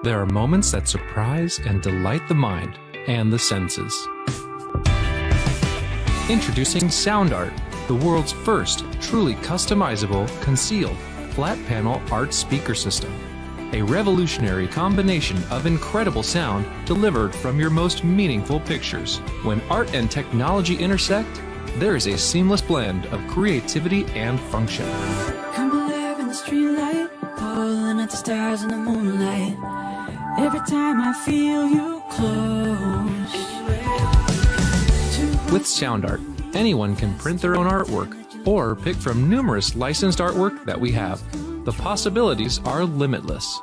There are moments that surprise and delight the mind and the senses. Introducing Sound Art, the world's first truly customizable, concealed, flat panel art speaker system. A revolutionary combination of incredible sound delivered from your most meaningful pictures. When art and technology intersect, there is a seamless blend of creativity and function. Come alive in the streetlight, pulling at the stars in the moonlight. Every time I feel you close. With Sound Art, anyone can print their own artwork or pick from numerous licensed artwork that we have. The possibilities are limitless.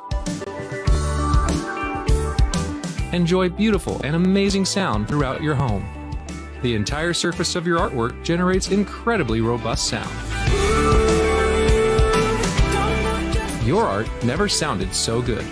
Enjoy beautiful and amazing sound throughout your home. The entire surface of your artwork generates incredibly robust sound. Your art never sounded so good.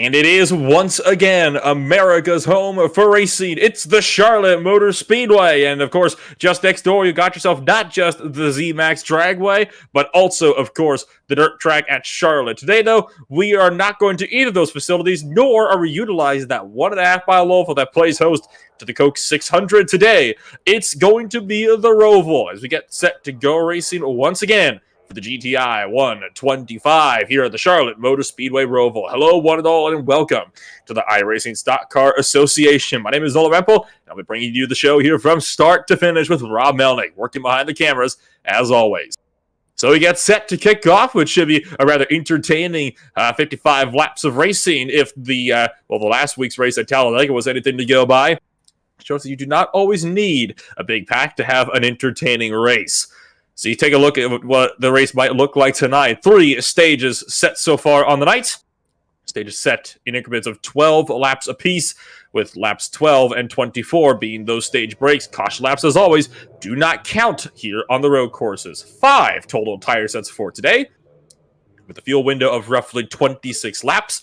And it is once again America's home for racing. It's the Charlotte Motor Speedway. And of course, just next door, you got yourself not just the Z-Max Dragway, but also, of course, the dirt track at Charlotte. Today, though, we are not going to either of those facilities, nor are we utilizing that 1.5 mile oval that plays host to the Coke 600 today. It's going to be the Roval as we get set to go racing once again for the GTEYE 125 here at the Charlotte Motor Speedway Roval. Hello, one and all, and welcome to the iRacing Stock Car Association. My name is Nolan Rempel, and I'll be bringing you the show here from start to finish with Rob Melnick, working behind the cameras, as always. So we get set to kick off, which should be a rather entertaining 55 laps of racing. If the last week's race at Talladega was anything to go by, it shows that you do not always need a big pack to have an entertaining race. So you take a look at what the race might look like tonight. 3 stages set so far on the night. Stages set in increments of 12 laps apiece, with laps 12 and 24 being those stage breaks. Caution laps, as always, do not count here on the road courses. 5 total tire sets for today, with a fuel window of roughly 26 laps.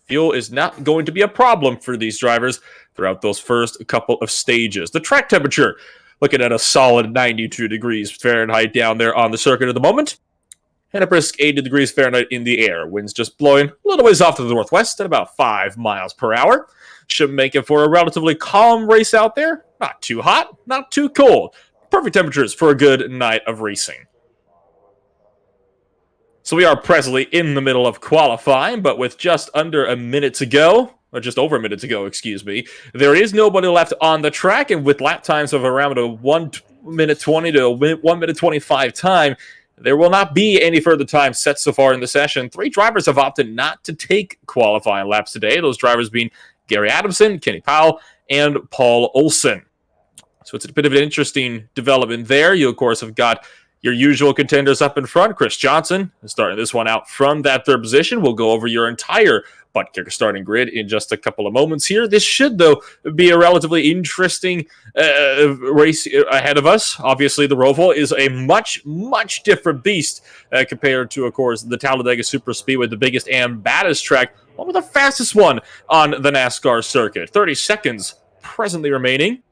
Fuel is not going to be a problem for these drivers throughout those first couple of stages. The track temperature, looking at a solid 92 degrees Fahrenheit down there on the circuit at the moment, and a brisk 80 degrees Fahrenheit in the air. Winds just blowing a little ways off to the northwest at about 5 miles per hour. Should make it for a relatively calm race out there. Not too hot, not too cold. Perfect temperatures for a good night of racing. So we are presently in the middle of qualifying, but with just under a minute to go, or just over a minute to go, excuse me, there is nobody left on the track, and with lap times of around a 1 minute 20 to 1 minute 25 time, there will not be any further time set so far in the session. 3 drivers have opted not to take qualifying laps today, those drivers being Gary Adamson, Kenny Powell, and Paul Olson. So it's a bit of an interesting development there. You, of course, have got your usual contenders up in front. Chris Johnson is starting this one out from that third position. We'll go over your entire butt kicker starting grid in just a couple of moments here. This should, though, be a relatively interesting race ahead of us. Obviously, the Roval is a much, much different beast compared to, of course, the Talladega Super Speedway, the biggest and baddest track, one of the fastest one on the NASCAR circuit. 30 seconds presently remaining.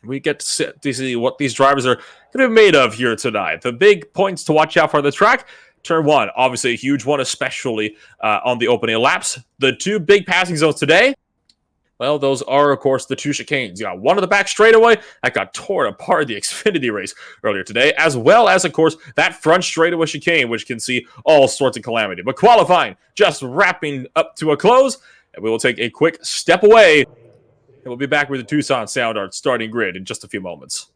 We get to see what these drivers are going to be made of here tonight. The big points to watch out for the track. Turn 1, obviously a huge one, especially on the opening laps. The 2 big passing zones today, well, those are, of course, the 2 chicanes. You got one of the back straightaway that got torn apart in the Xfinity race earlier today, as well as, of course, that front straightaway chicane, which can see all sorts of calamity. But qualifying just wrapping up to a close, and we will take a quick step away, and we'll be back with the Tucson Sound Art starting grid in just a few moments.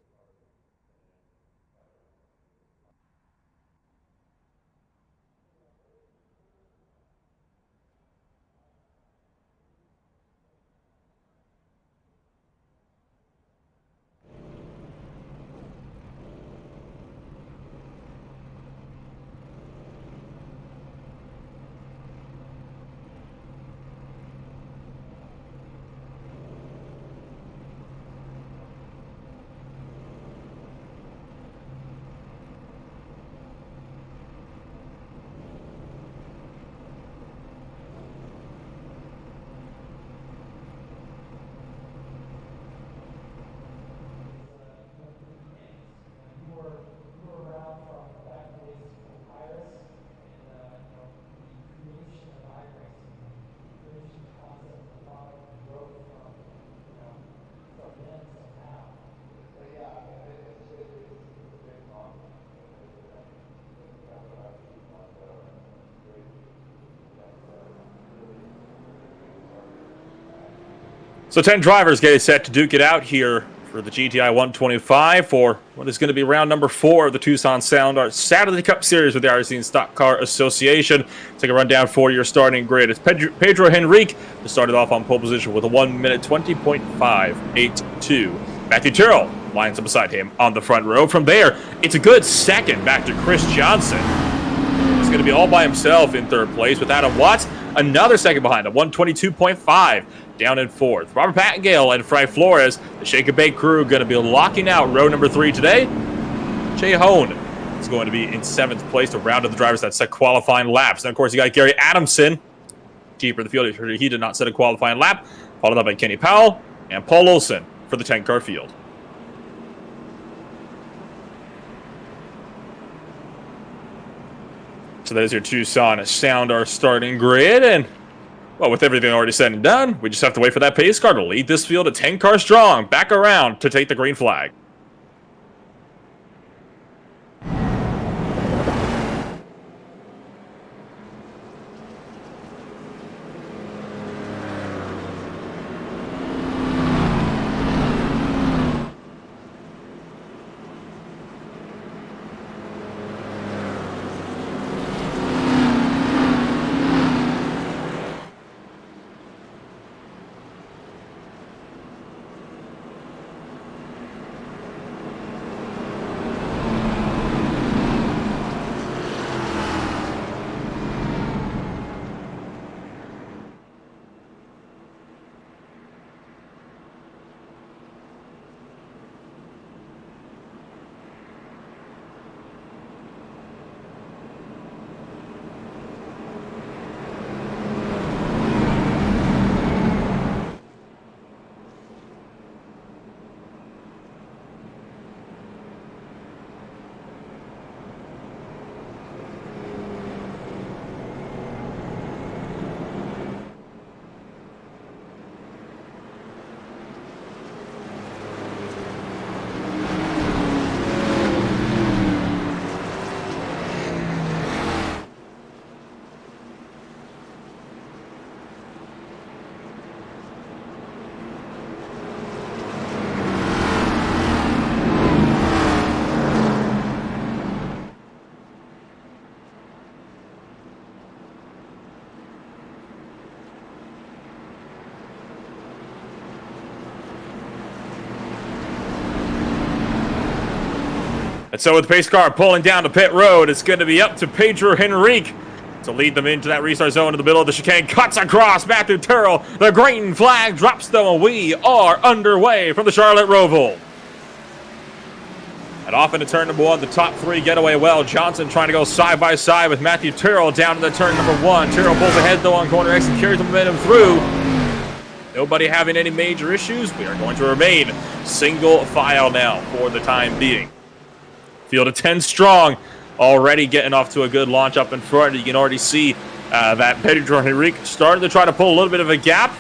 So 10 drivers getting set to duke it out here for the GTEYE 125 for what is going to be round number 4 of the Tucson Sound Art Saturday Cup Series with the iRacing Stock Car Association. Take a rundown for your starting grid. It's Pedro Henrique who started off on pole position with a 1 minute 20.582. Matthew Tyrrell lines up beside him on the front row. From there, it's a good second back to Chris Johnson. He's going to be all by himself in third place with Adam Watts. Another second behind him, 122.5 down in fourth. Robert Pattengale and Frank Flores, the Shake and Bake crew, going to be locking out row number 3 today. Jay Hone is going to be in 7th place to round of the drivers that set qualifying laps. And of course, you got Gary Adamson, deeper in the field. He did not set a qualifying lap, followed up by Kenny Powell and Paul Olson for the 10-car field. So there's your Tucson Sound, our starting grid. And, well, with everything already said and done, we just have to wait for that pace car to lead this field at 10 cars strong, back around to take the green flag. And so with the pace car pulling down the pit road, it's going to be up to Pedro Henrique to lead them into that restart zone in the middle of the chicane. Cuts across Matthew Terrell. The green flag drops them, and we are underway from the Charlotte Roval. And off into turn number 1, the top 3 get away well. Johnson trying to go side by side with Matthew Terrell down to the turn number 1. Terrell pulls ahead though on corner X and carries the momentum through. Nobody having any major issues. We are going to remain single file now for the time being. Field of 10 strong, already getting off to a good launch up in front. You can already see that Pedro Henrique starting to try to pull a little bit of a gap.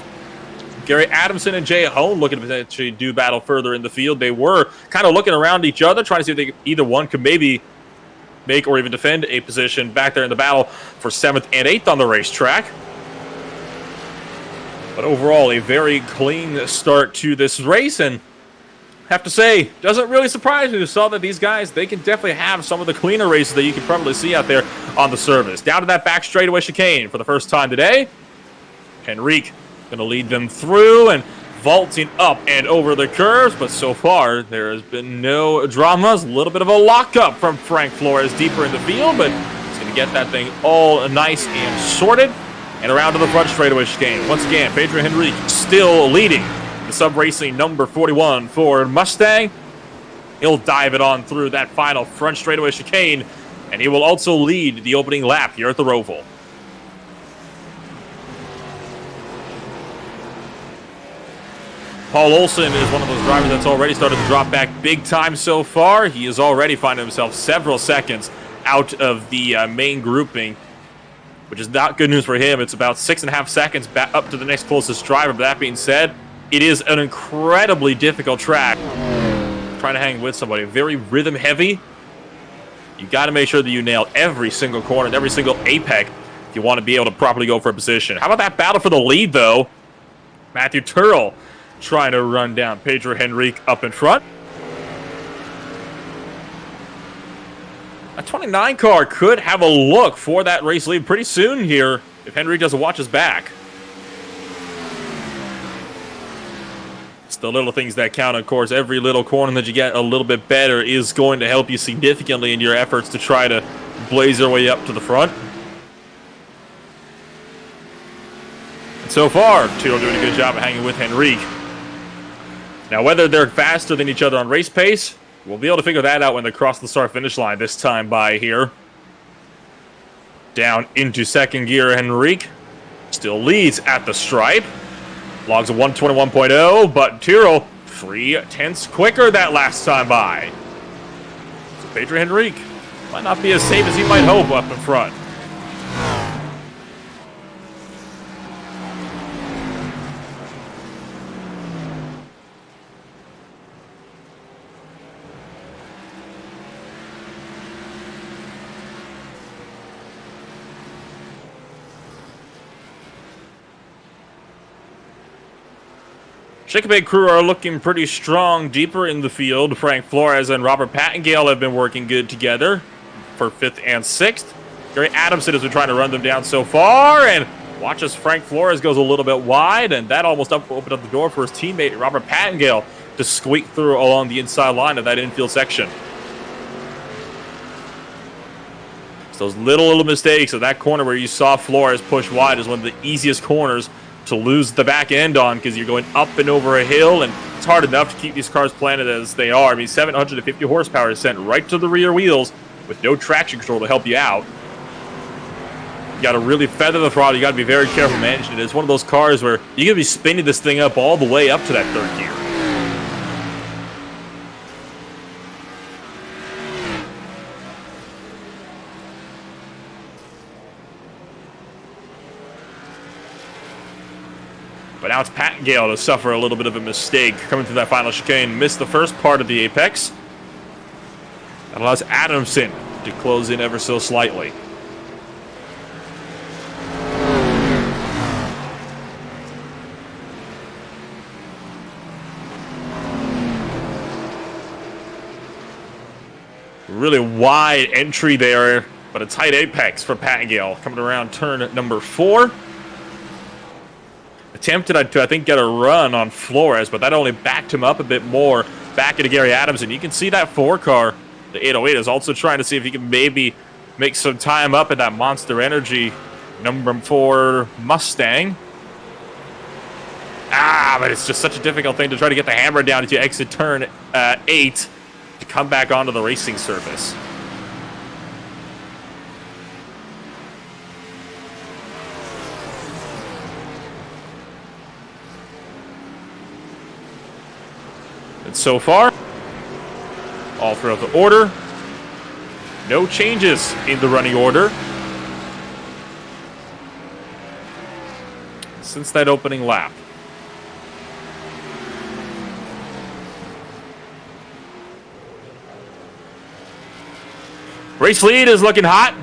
Gary Adamson and Jay Hone looking to potentially do battle further in the field. They were kind of looking around each other, trying to see if either one could maybe make or even defend a position back there in the battle for 7th and 8th on the racetrack. But overall, a very clean start to this race, and have to say, doesn't really surprise me. You saw that these guys, they can definitely have some of the cleaner races that you can probably see out there on the service. Down to that back straightaway chicane for the first time today. Henrique going to lead them through and vaulting up and over the curves, but so far there has been no dramas. A little bit of a lockup from Frank Flores deeper in the field, but he's going to get that thing all nice and sorted. And around to the front straightaway chicane. Once again, Pedro Henrique still leading the sub-racing number 41 Ford Mustang. He'll dive it on through that final front straightaway chicane, and he will also lead the opening lap here at the Roval. Paul Olson is one of those drivers that's already started to drop back big time so far. He is already finding himself several seconds out of the main grouping, which is not good news for him. It's about 6.5 seconds back up to the next closest driver. But that being said, it is an incredibly difficult track. Trying to hang with somebody. Very rhythm heavy. You got to make sure that you nail every single corner, every single apex if you want to be able to properly go for a position. How about that battle for the lead, though? Matthew Terrell trying to run down Pedro Henrique up in front. A 29 car could have a look for that race lead pretty soon here if Henrique doesn't watch his back. It's the little things that count, of course. Every little corner that you get a little bit better is going to help you significantly in your efforts to try to blaze your way up to the front. So far, Tyrrell doing a good job of hanging with Henrique. Now, whether they're faster than each other on race pace, we'll be able to figure that out when they cross the start-finish line this time by here. Down into second gear, Henrique still leads at the stripe. Logs a 121.0, but Tyrrell 3/10 quicker that last time by. So Pedro Henrique might not be as safe as he might hope up in front. Chickabay crew are looking pretty strong deeper in the field. Frank Flores and Robert Pattengale have been working good together for 5th and 6th. Gary Adamson has been trying to run them down so far, and watch as Frank Flores goes a little bit wide, and that almost opened up the door for his teammate Robert Pattengale to squeak through along the inside line of that infield section. So those little mistakes of that corner where you saw Flores push wide is one of the easiest corners to lose the back end on, because you're going up and over a hill, and it's hard enough to keep these cars planted as they are. I mean, 750 horsepower is sent right to the rear wheels with no traction control to help you out. You got to really feather the throttle. You got to be very careful managing it. It's one of those cars where you're going to be spinning this thing up all the way up to that third gear. But now it's Pattengale to suffer a little bit of a mistake coming through that final chicane. Missed the first part of the apex. That allows Adamson to close in ever so slightly. Really wide entry there, but a tight apex for Pattengale coming around turn number 4. Attempted to, I think, get a run on Flores, but that only backed him up a bit more back into Gary Adamson. You can see that 4 car, the 808, is also trying to see if he can maybe make some time up in that Monster Energy number 4 Mustang. But it's just such a difficult thing to try to get the hammer down as you exit turn 8 to come back onto the racing surface. So far, all throughout the order, no changes in the running order since that opening lap. Race lead is looking hot.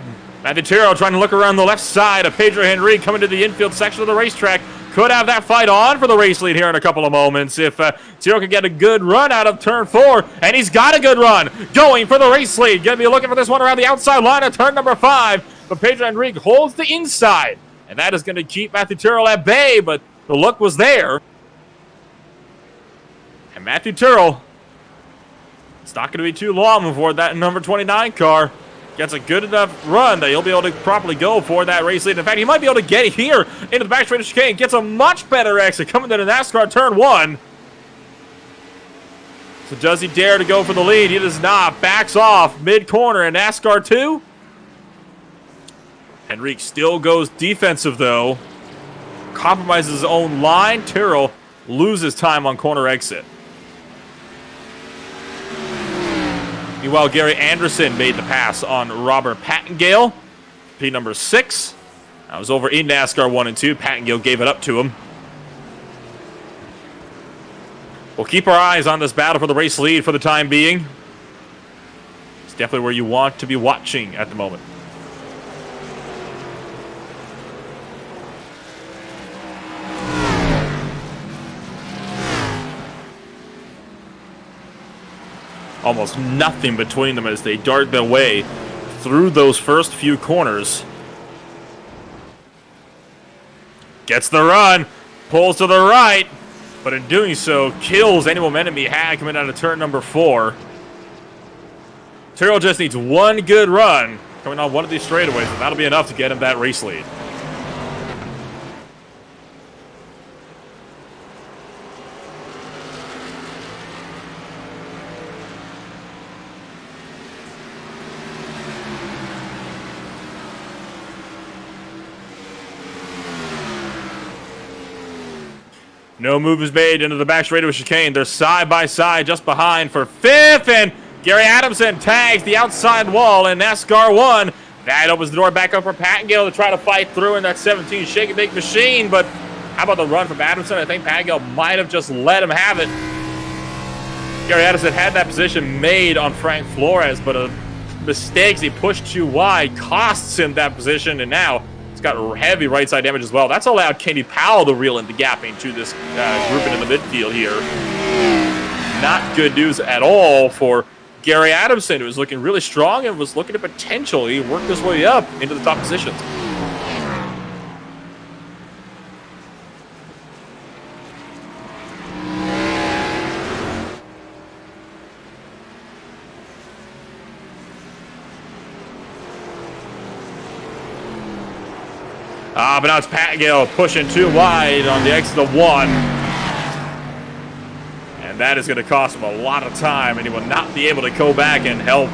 Matthew Tyrrell trying to look around the left side of Pedro Henrique coming to the infield section of the racetrack. Could have that fight on for the race lead here in a couple of moments if Tyrrell can get a good run out of turn 4, and he's got a good run going for the race lead. Gonna be looking for this one around the outside line of turn number 5, but Pedro Henrique holds the inside, and that is going to keep Matthew Tyrrell at bay, but the look was there. And Matthew Tyrrell, it's not going to be too long before that number 29 car gets a good enough run that he'll be able to properly go for that race lead. In fact, he might be able to get here into the back straight of chicane. Gets a much better exit coming to the NASCAR turn 1. So does he dare to go for the lead? He does not. Backs off mid-corner in NASCAR 2. Henrique still goes defensive, though. Compromises his own line. Tyrrell loses time on corner exit. Meanwhile, Gary Anderson made the pass on Robert Pattengale, P number 6. That was over in NASCAR 1 and 2. Pattengale gave it up to him. We'll keep our eyes on this battle for the race lead for the time being. It's definitely where you want to be watching at the moment. Almost nothing between them as they dart their way through those first few corners. Gets the run, pulls to the right, but in doing so, kills any momentum he had coming out of turn number 4. Tyrrell just needs one good run coming on one of these straightaways, and that'll be enough to get him that race lead. No move is made into the back straightaway chicane. They're side by side just behind for 5th, and Gary Adamson tags the outside wall, and NASCAR 1. That opens the door back up for Pattengale to try to fight through in that 17 Shake and Bake machine, but how about the run from Adamson? I think Pattengale might have just let him have it. Gary Adamson had that position made on Frank Flores, but mistakes he pushed too wide costs him that position, and now he's got heavy right side damage as well. That's allowed Kenny Powell to reel in the gapping to this grouping in the midfield here. Not good news at all for Gary Adamson, who was looking really strong and was looking at potential. He worked his way up into the top positions. But now it's Pattengale pushing too wide on the exit of 1. And that is going to cost him a lot of time, and he will not be able to go back and help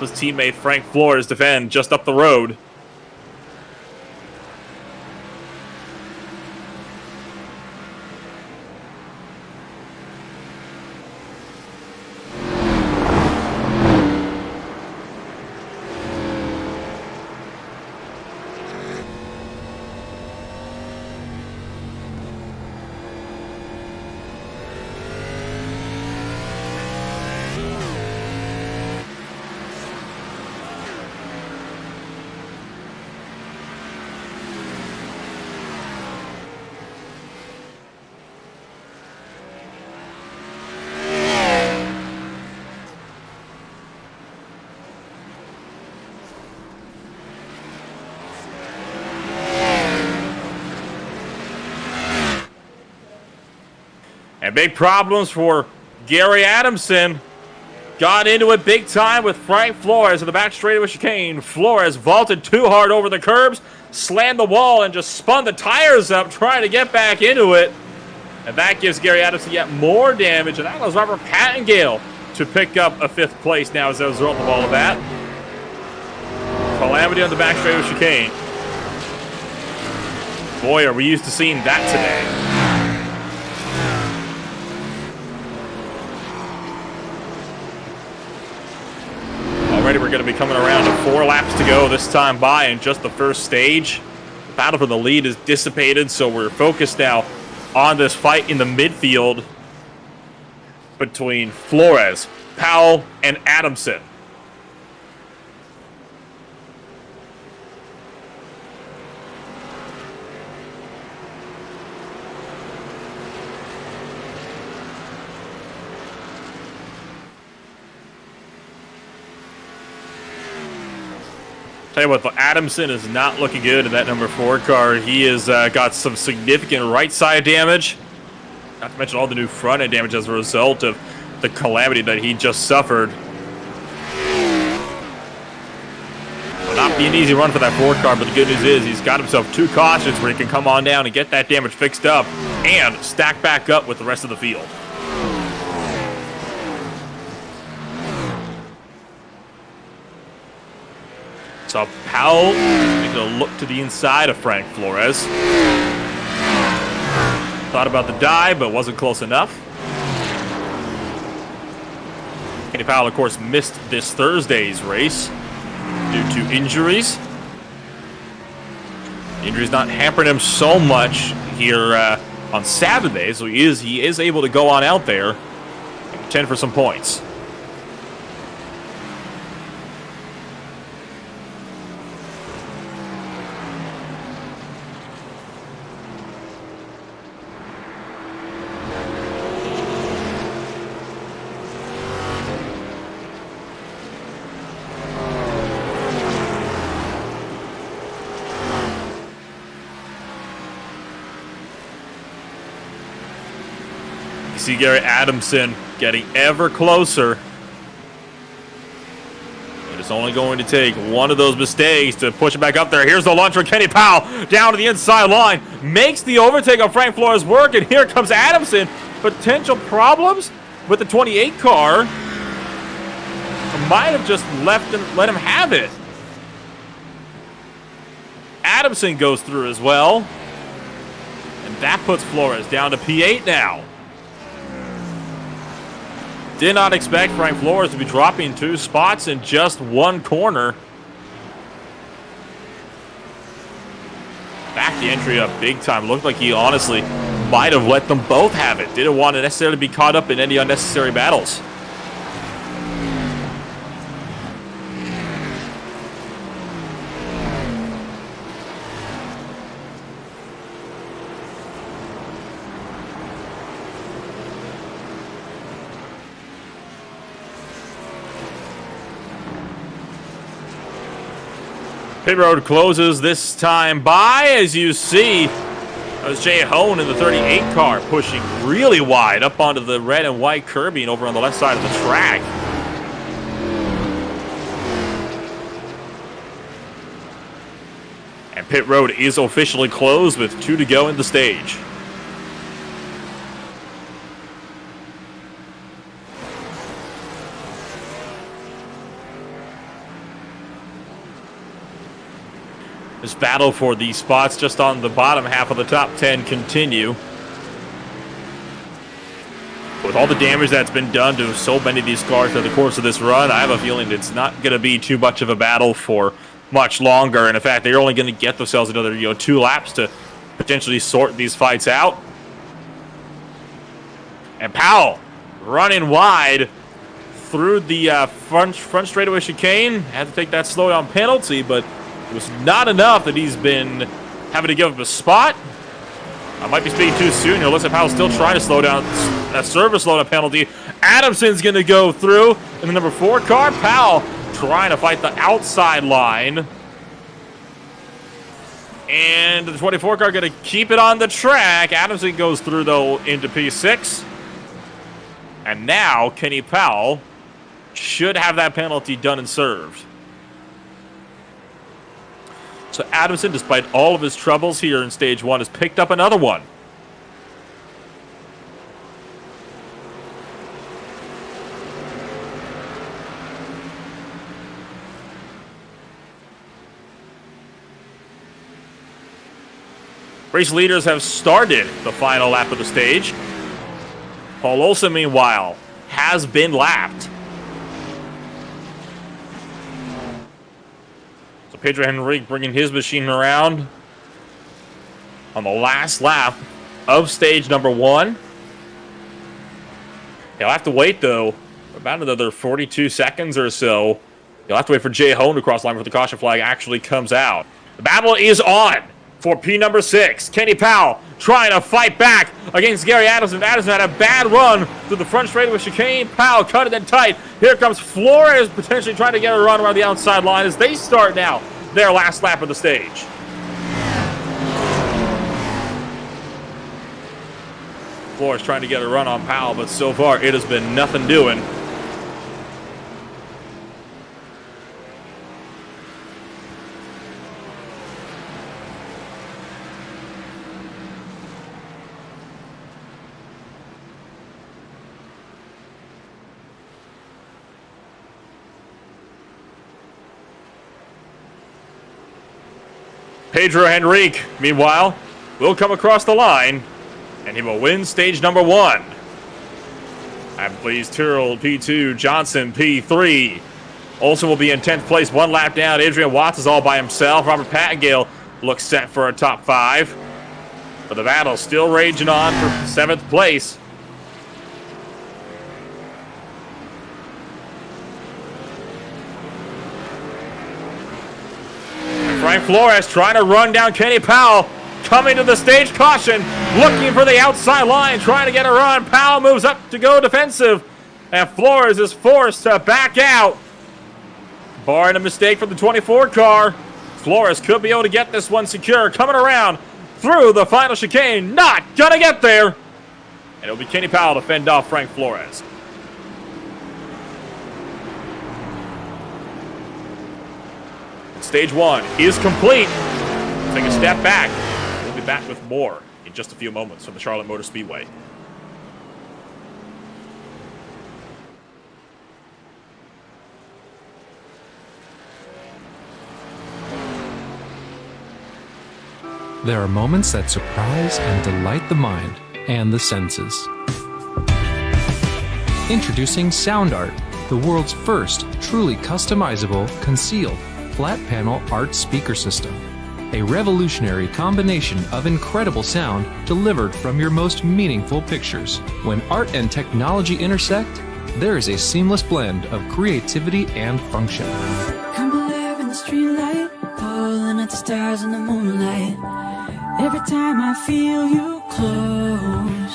his teammate Frank Flores defend just up the road. And big problems for Gary Adamson. Got into it big time with Frank Flores in the back straightaway chicane. Flores vaulted too hard over the curbs, slammed the wall, and just spun the tires up trying to get back into it. And that gives Gary Adamson yet more damage, and that allows Robert Pattengale to pick up a 5th place now as a result of all of that. Calamity on the back straightaway chicane. Boy, are we used to seeing that today. Already we're going to be coming around to 4 laps to go this time by in just the first stage. The battle for the lead is dissipated, so we're focused now on this fight in the midfield between Flores, Powell, and Adamson. Tell you what, Adamson is not looking good in that number 4 car. He has got some significant right side damage, not to mention all the new front end damage as a result of the calamity that he just suffered. Will not be an easy run for that 4 car, but the good news is he's got himself 2 cautions where he can come on down and get that damage fixed up and stack back up with the rest of the field. So Powell making a look to the inside of Frank Flores. Thought about the dive, but wasn't close enough. Kenny Powell, of course, missed this Thursday's race due to injuries. The injuries not hampering him so much here on Saturday, so he is able to go on out there and contend for some points. See Gary Adamson getting ever closer. And it's only going to take one of those mistakes to push it back up there. Here's the launch for Kenny Powell down to the inside line. Makes the overtake on Frank Flores work, and here comes Adamson. Potential problems with the 28 car. Might have just let him have it. Adamson goes through as well. And that puts Flores down to P8 now. Did not expect Frank Flores to be dropping 2 spots in just 1 corner. Back the entry up big time. Looked like he honestly might have let them both have it. Didn't want to necessarily be caught up in any unnecessary battles. Pit road closes this time by, as you see, that was Jay Hone in the 38 car pushing really wide up onto the red and white curbing over on the left side of the track. And pit road is officially closed with 2 to go in the stage. This battle for these spots just on the bottom half of the top 10 continue. With all the damage that's been done to so many of these cars throughout the course of this run, I have a feeling it's not going to be too much of a battle for much longer. And in fact, they're only going to get themselves another 2 laps to potentially sort these fights out. And Powell running wide through the front straightaway chicane. Had to take that slowdown penalty, but it was not enough that he's been having to give up a spot. I might be speaking too soon. Alyssa Powell's still trying to slow down that service slowdown penalty. Adamson's going to go through in the number 4 car. Powell trying to fight the outside line. And the 24 car going to keep it on the track. Adamson goes through, though, into P6. And now Kenny Powell should have that penalty done and served. So Adamson, despite all of his troubles here in stage 1, has picked up another one. Race leaders have started the final lap of the stage. Paul Olsen, meanwhile, has been lapped. Pedro Henrique bringing his machine around on the last lap of stage number 1. He'll have to wait, though, for about another 42 seconds or so. He'll have to wait for Jay Hone to cross the line before the caution flag actually comes out. The battle is on for P number 6. Kenny Powell trying to fight back against Gary Adamson. Adamson had a bad run through the front straightaway chicane. Powell cut it in tight. Here comes Flores potentially trying to get a run around the outside line as they start now their last lap of the stage. Flores trying to get a run on Powell, but so far it has been nothing doing. Pedro Henrique, meanwhile, will come across the line, and he will win stage number 1. I'm pleased Tyrrell P2, Johnson P3. Olsen will be in 10th place, 1 lap down. Adrian Watts is all by himself. Robert Pattengale looks set for a top 5. But the battle still raging on for 7th place. Frank Flores trying to run down Kenny Powell. Coming to the stage, caution, looking for the outside line, trying to get a run. Powell moves up to go defensive, and Flores is forced to back out. Barring a mistake from the 24 car, Flores could be able to get this one secure. Coming around through the final chicane, not gonna get there. And it'll be Kenny Powell to fend off Frank Flores. Stage 1 is complete. Take a step back. We'll be back with more in just a few moments from the Charlotte Motor Speedway. There are moments that surprise and delight the mind and the senses. Introducing Sound Art, the world's first truly customizable, concealed, flat panel art speaker system. A revolutionary combination of incredible sound delivered from your most meaningful pictures. When art and technology intersect, there is a seamless blend of creativity and function. I'm alive in the streetlight, pulling at the stars in the moonlight. Every time I feel you close.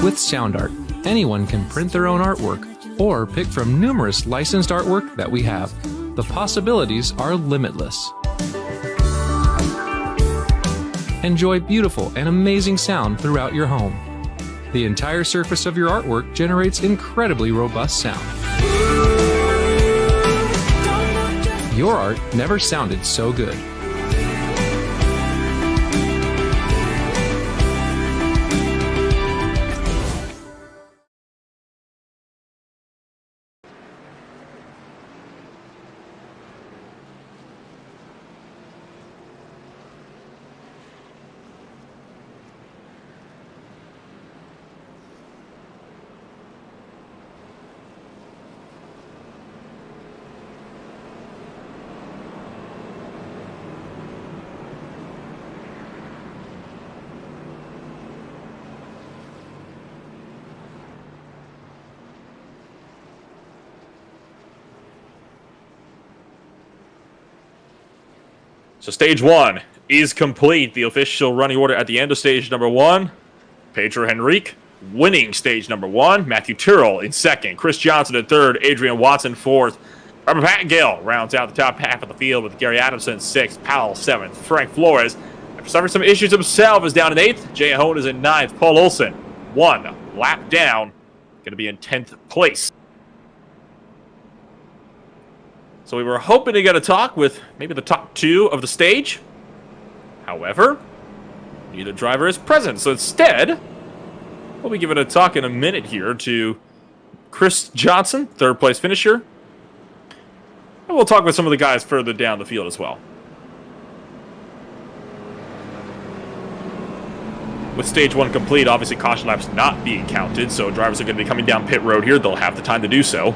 With Sound Art, anyone can print their own artwork or pick from numerous licensed artwork that we have. The possibilities are limitless. Enjoy beautiful and amazing sound throughout your home. The entire surface of your artwork generates incredibly robust sound. Your art never sounded so good. So stage 1 is complete. The official running order at the end of stage number 1. Pedro Henrique winning stage number 1. Matthew Tyrrell in second. Chris Johnson in third. Adrian Watson fourth. Robert Pattengill rounds out the top half of the field with Gary Adamson sixth. Powell seventh. Frank Flores, after suffering some issues himself, is down in eighth. Jay Ahone is in ninth. Paul Olson, one lap down, going to be in 10th place. So we were hoping to get a talk with maybe the top two of the stage. However, neither driver is present. So instead, we'll be giving a talk in a minute here to Chris Johnson, third place finisher. And we'll talk with some of the guys further down the field as well. With stage 1 complete, obviously caution laps not being counted, so drivers are going to be coming down pit road here. They'll have the time to do so.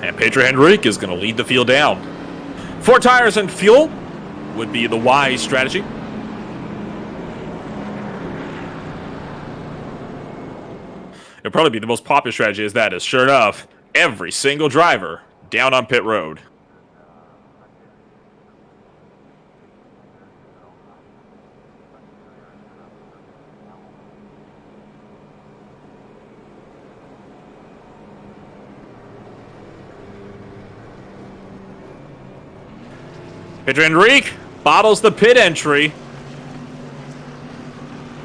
And Pedro Henrique is going to lead the field down. 4 tires and fuel would be the wise strategy. It'll probably be the most popular strategy is that is, sure enough, every single driver down on pit road. Pedro Henrique bottles the pit entry.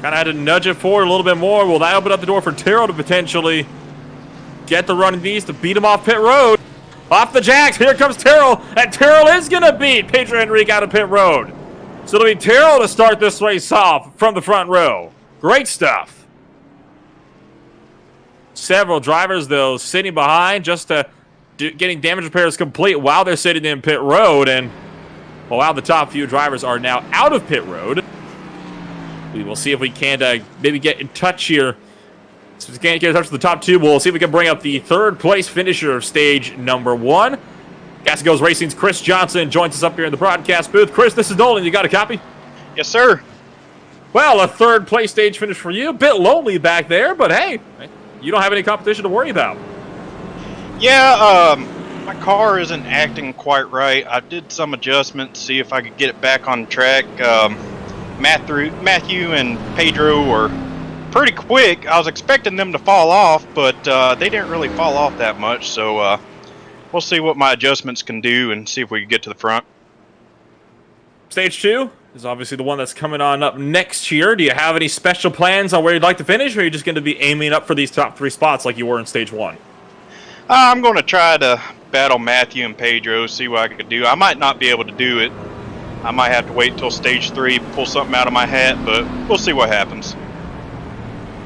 Kind of had to nudge it forward a little bit more. Will that open up the door for Tyrrell to potentially get the running knees to beat him off pit road? Off the jacks. Here comes Tyrrell. And Tyrrell is going to beat Pedro Henrique out of pit road. So it'll be Tyrrell to start this race off from the front row. Great stuff. Several drivers, though, sitting behind just getting damage repairs complete while they're sitting in pit road. And while the top few drivers are now out of pit road, we will see if we can maybe get in touch here. So if we can't get in touch with the top two, we'll see if we can bring up the third place finisher of stage number 1. Gas Goes Racing's Chris Johnson joins us up here in the broadcast booth. Chris, this is Dolan. You got a copy? Yes, sir. Well, a third place stage finish for you. A bit lonely back there, but hey, you don't have any competition to worry about. Yeah, my car isn't acting quite right. I did some adjustments, see if I could get it back on track. Matthew and Pedro were pretty quick. I was expecting them to fall off, but they didn't really fall off that much. So we'll see what my adjustments can do and see if we can get to the front. Stage 2 is obviously the one that's coming on up next year. Do you have any special plans on where you'd like to finish, or are you just going to be aiming up for these top 3 spots like you were in stage 1? I'm going to try to battle Matthew and Pedro, see what I can do. I might not be able to do it. I might have to wait till stage 3, pull something out of my hat, but we'll see what happens.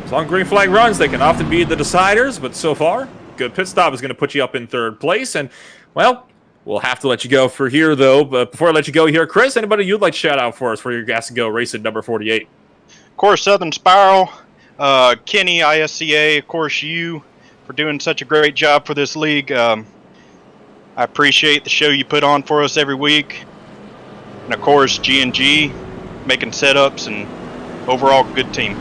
So on green flag runs, they can often be the deciders, but so far, good pit stop is going to put you up in third place. And, well, we'll have to let you go for here, though. But before I let you go here, Chris, anybody you'd like to shout out for us for your Gas and Go racing number 48? Of course, Southern Spiral, Kenny, ISCA, of course, you for doing such a great job for this league. I appreciate the show you put on for us every week. And, of course, G&G, making setups and overall good team.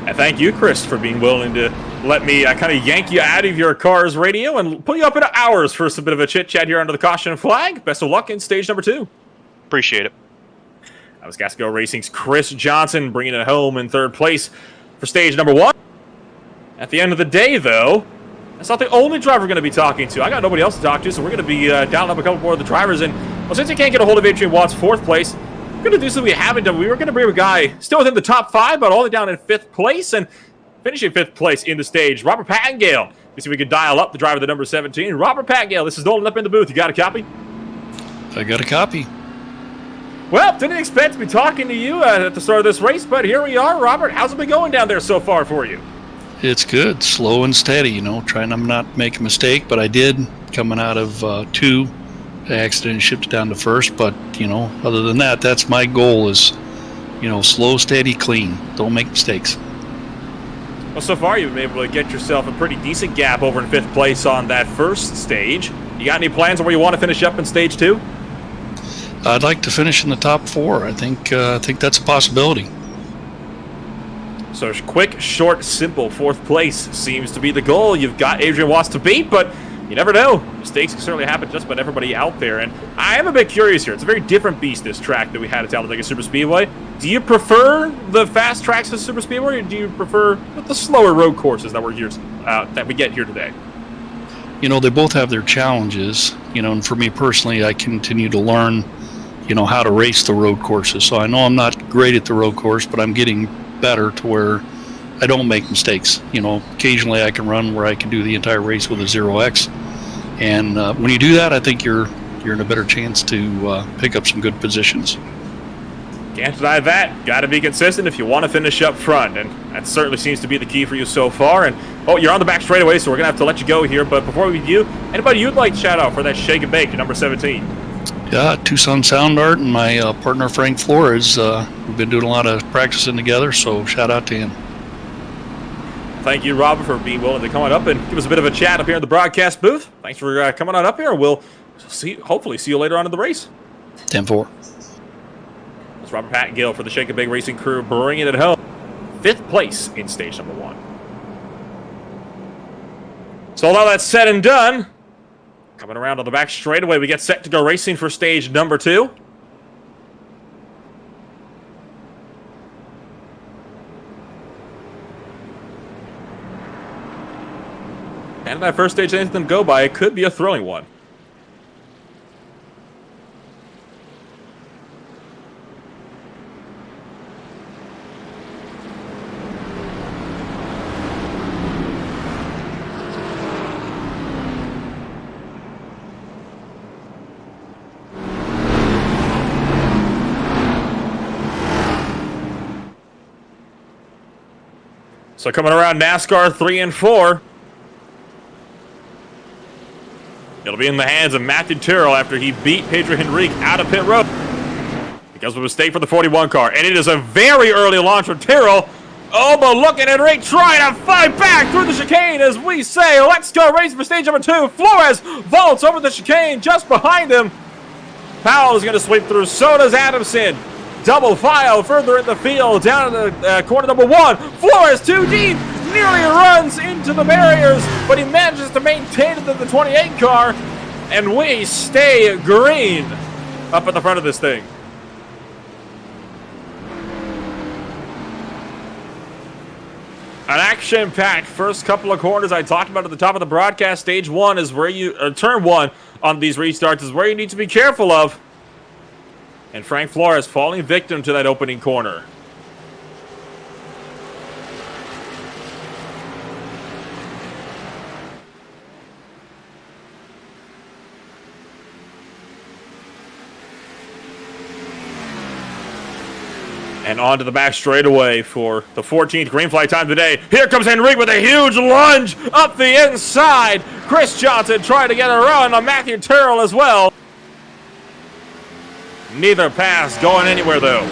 And thank you, Chris, for being willing to let me kind of yank you out of your car's radio and pull you up into ours for some bit of a chit-chat here under the caution flag. Best of luck in stage number 2. Appreciate it. That was Gas Go Racing's Chris Johnson bringing it home in third place for stage number 1. At the end of the day, though, that's not the only driver we're going to be talking to. I got nobody else to talk to, so we're going to be dialing up a couple more of the drivers. And, well, since you can't get a hold of Adrian Watts' 4th place, we're going to do something we haven't done. We were going to bring a guy still within the top 5, but all the way down in 5th place, and finishing 5th place in the stage, Robert Pattengale. Let's see if we can dial up the driver, the number 17. Robert Pattengale, this is Nolan up in the booth. You got a copy? I got a copy. Well, didn't expect to be talking to you at the start of this race, but here we are. Robert, how's it been going down there so far for you? It's good, slow and steady, you know, trying to not make a mistake, but I did coming out of 2. The accident shipped down to 1st, but, you know, other than that, that's my goal is, you know, slow, steady, clean. Don't make mistakes. Well, so far you've been able to get yourself a pretty decent gap over in 5th place on that first stage. You got any plans on where you want to finish up in stage 2? I'd like to finish in the top 4. I think that's a possibility. So quick, short, simple, 4th place seems to be the goal. You've got Adrian Watts to beat, but you never know. Mistakes can certainly happen just about everybody out there. And I am a bit curious here. It's a very different beast, this track that we had at Talladega Superspeedway. Do you prefer the fast tracks at Superspeedway, or do you prefer the slower road courses that we're here that we get here today? You know, they both have their challenges. You know, and for me personally, I continue to learn, you know, how to race the road courses. So I know I'm not great at the road course, but I'm getting better to where I don't make mistakes. You know, occasionally I can run where I can do the entire race with a 0x, and when you do that, I think you're in a better chance to pick up some good positions. Can't deny that. Got to be consistent if you want to finish up front, and that certainly seems to be the key for you so far. And oh, you're on the back straightaway, so we're gonna have to let you go here. But before we do, anybody you'd like to shout out for that shake and bake, number 17? Yeah, Tucson Sound Art and my partner Frank Flores. We've been doing a lot of practicing together, so shout out to him. Thank you, Robert, for being willing to come on up and give us a bit of a chat up here in the broadcast booth. Thanks for coming on up here. We'll hopefully see you later on in the race. 10-4. It's Robert Pattengale for the Shake and Bake Racing crew, bringing it home. 5th place in stage number 1. So now that's said and done, coming around on the back straightaway, we get set to go racing for stage number 2. And that first stage anything to go by, it could be a thrilling one. So coming around NASCAR 3 and 4. It'll be in the hands of Matthew Tyrrell after he beat Pedro Henrique out of pit road because of a mistake for the 41 car. And it is a very early launch from Tyrrell. Oh, but look at Henrique trying to fight back through the chicane as we say, let's go racing for stage number 2. Flores vaults over the chicane just behind him. Powell is going to sweep through. So does Adamson. Double file further in the field down in the corner number 1. Flores too deep. Nearly runs into the barriers, but he manages to maintain it in the 28 car, and we stay green up at the front of this thing. An action-packed first couple of corners I talked about at the top of the broadcast. Stage 1 is where you, turn 1 on these restarts is where you need to be careful of. And Frank Flores falling victim to that opening corner. And onto the back straightaway for the 14th green flag time today. Here comes Henrique with a huge lunge up the inside. Chris Johnson trying to get a run on Matthew Terrell as well. Neither pass going anywhere though.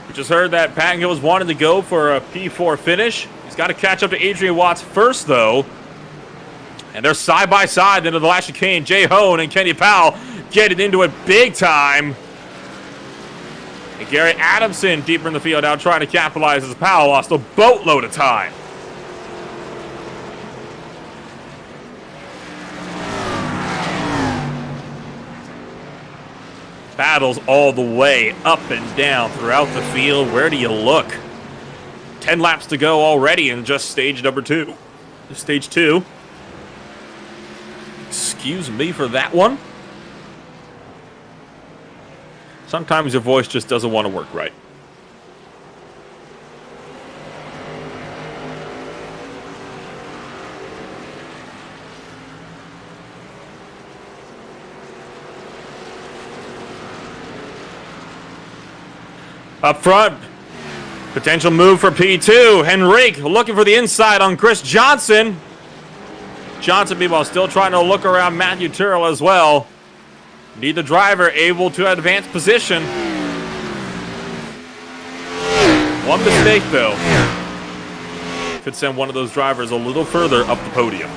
We just heard that Patton Gillis wanted to go for a P4 finish. He's got to catch up to Adrian Watts first though. And they're side by side into the last chicane. Jay Hone and Kenny Powell getting into it big time. And Gary Adamson deeper in the field now trying to capitalize as Powell lost a boatload of time. Battles all the way up and down throughout the field. Where do you look? 10 laps to go already in just stage number 2. Stage 2. Excuse me for that one. Sometimes your voice just doesn't want to work right. Up front, potential move for P2. Henrique looking for the inside on Chris Johnson. Johnson, meanwhile, still trying to look around Matthew Terrell as well. Need the driver able to advance position. One mistake, though. Could send one of those drivers a little further up the podium.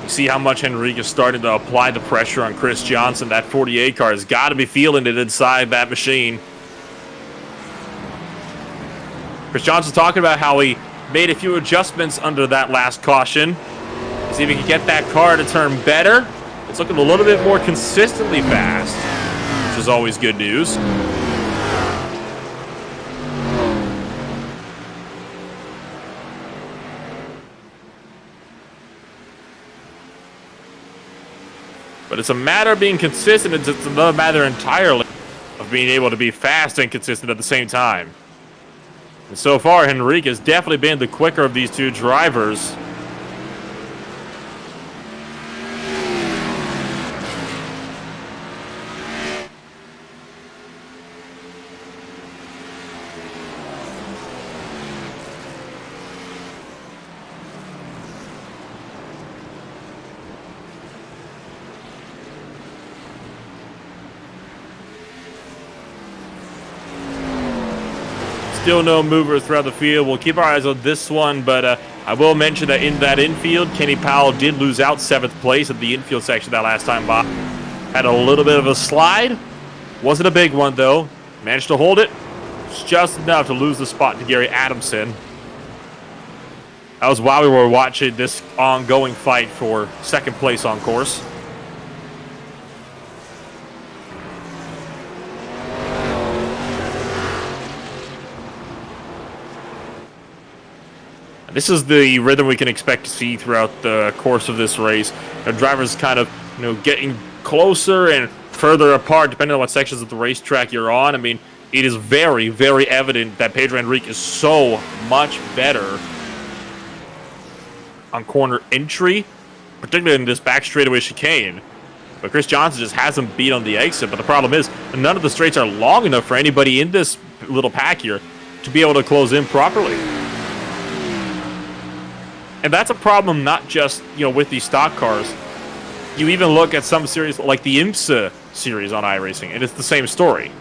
See how much Henrique is starting to apply the pressure on Chris Johnson. That 48 car has got to be feeling it inside that machine. Chris Johnson's talking about how he made a few adjustments under that last caution. See if he can get that car to turn better. It's looking a little bit more consistently fast, which is always good news. But it's a matter of being consistent. It's another matter entirely of being able to be fast and consistent at the same time. And so far, Henrique has definitely been the quicker of these two drivers. Still no movers throughout the field. We'll keep our eyes on this one, but I will mention that in that infield, Kenny Powell did lose out 7th place at the infield section that last time by. Had a little bit of a slide. Wasn't a big one, though. Managed to hold it. Just enough to lose the spot to Gary Adamson. That was while we were watching this ongoing fight for 2nd place on course. This is the rhythm we can expect to see throughout the course of this race. The drivers kind of, getting closer and further apart depending on what sections of the racetrack you're on. I mean, it is very, very evident that Pedro Henrique is so much better on corner entry, particularly in this back straightaway chicane. But Chris Johnson just hasn't beat on the exit. But the problem is, none of the straights are long enough for anybody in this little pack here to be able to close in properly. And that's a problem not just, with these stock cars. You even look at some series like the ISCA series on iRacing, and it's the same story.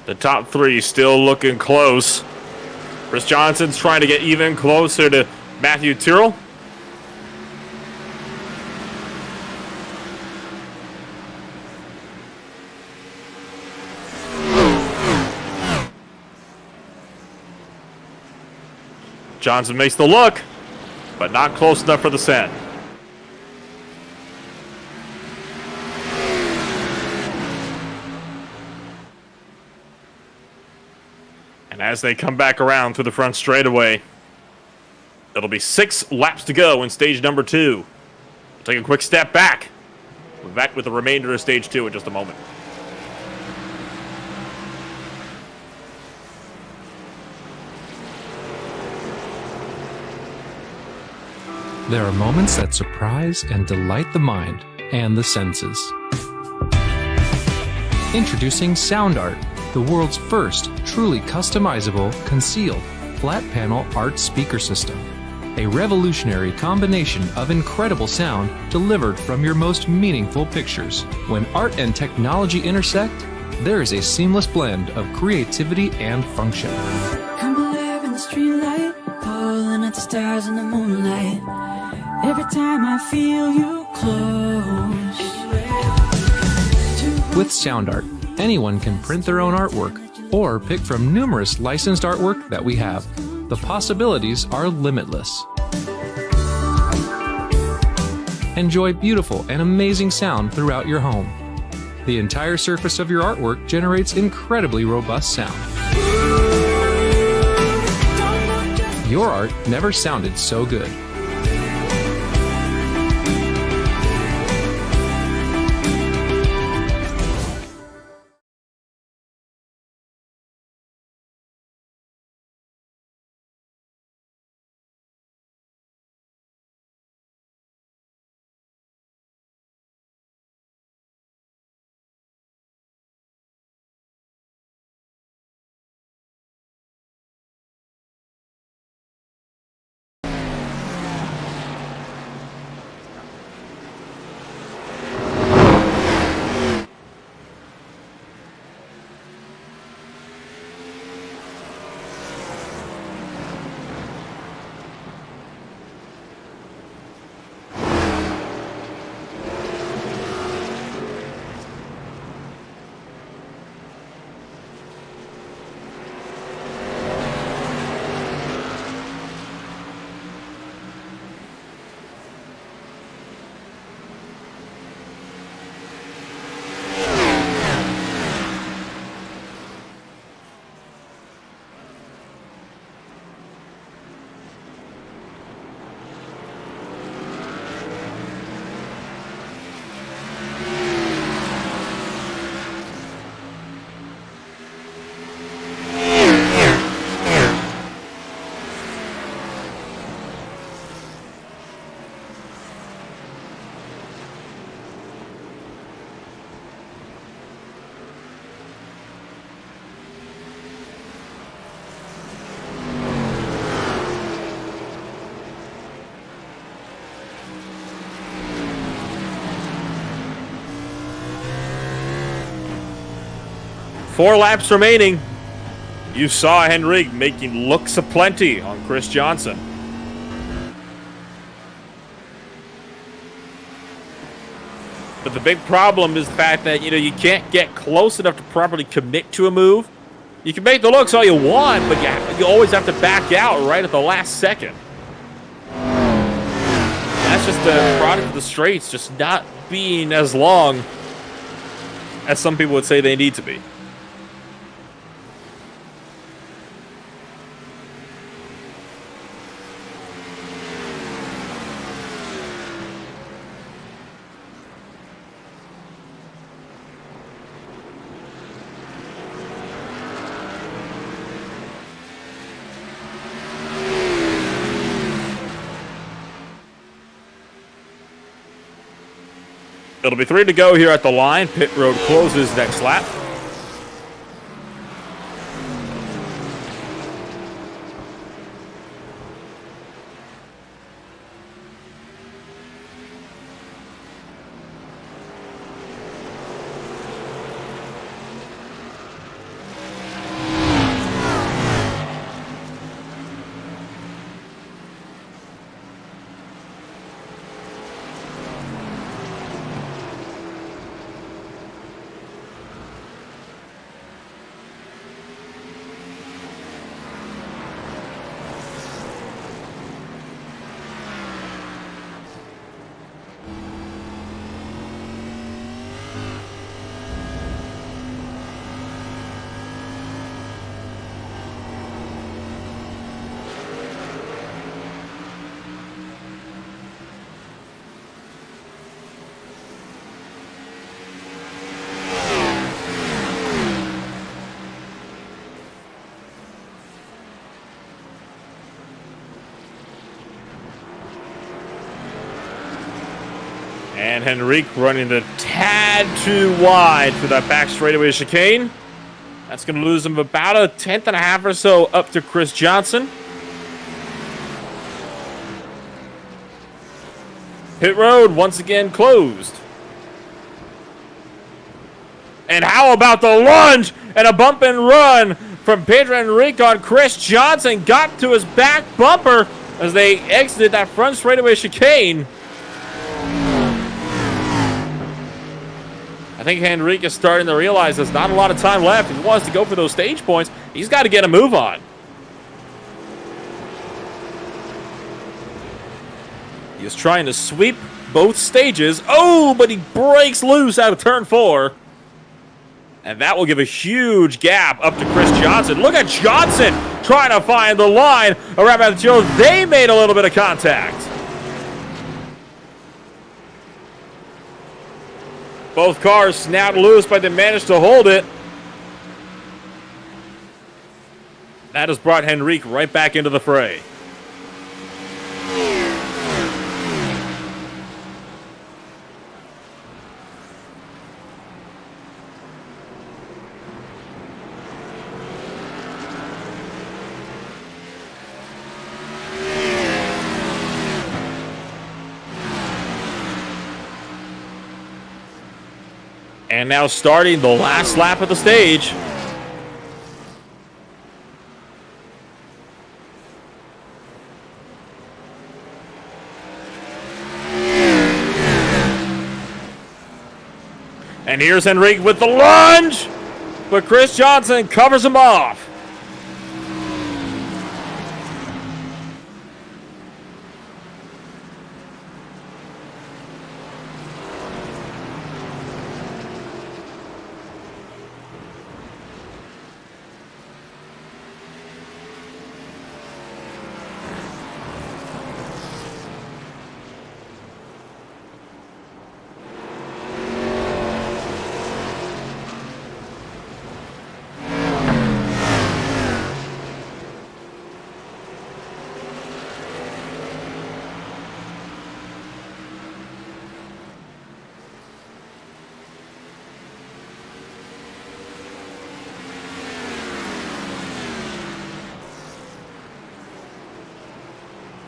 The top three still looking close. Chris Johnson's trying to get even closer to Matthew Tyrrell. Johnson makes the look, but not close enough for the send. And as they come back around through the front straightaway, it'll be 6 laps to go in stage number 2. We'll take a quick step back. We'll be back with the remainder of stage 2 in just a moment. There are moments that surprise and delight the mind and the senses. Introducing Sound Art, the world's first truly customizable, concealed, flat panel art speaker system. A revolutionary combination of incredible sound delivered from your most meaningful pictures. When art and technology intersect, there is a seamless blend of creativity and function. Come alive in the streetlight, pulling at the stars in the moonlight. Every time I feel you close. With Sound Art, anyone can print their own artwork or pick from numerous licensed artwork that we have. The possibilities are limitless. Enjoy beautiful and amazing sound throughout your home. The entire surface of your artwork generates incredibly robust sound. Your art never sounded so good. Four laps remaining. You saw Henrik making looks aplenty on Chris Johnson. But the big problem is the fact that, you can't get close enough to properly commit to a move. You can make the looks all you want, but you always have to back out right at the last second. That's just the product of the straights just not being as long as some people would say they need to be. It'll be 3 to go here at the line. Pit road closes next lap. And Henrique running the tad too wide for that back straightaway chicane. That's going to lose him about a 10th and a half or so up to Chris Johnson. Pit road once again closed. And how about the lunge and a bump and run from Pedro Henrique on Chris Johnson. Got to his back bumper as they exited that front straightaway chicane. I think Henrique is starting to realize there's not a lot of time left. If he wants to go for those stage points, he's got to get a move on. He is trying to sweep both stages. Oh, but he breaks loose out of turn 4. And that will give a huge gap up to Chris Johnson. Look at Johnson trying to find the line around Matthew. They made a little bit of contact. Both cars snapped loose, but they managed to hold it. That has brought Henrique right back into the fray. And now starting the last lap of the stage. And here's Henrique with the lunge, but Chris Johnson covers him off.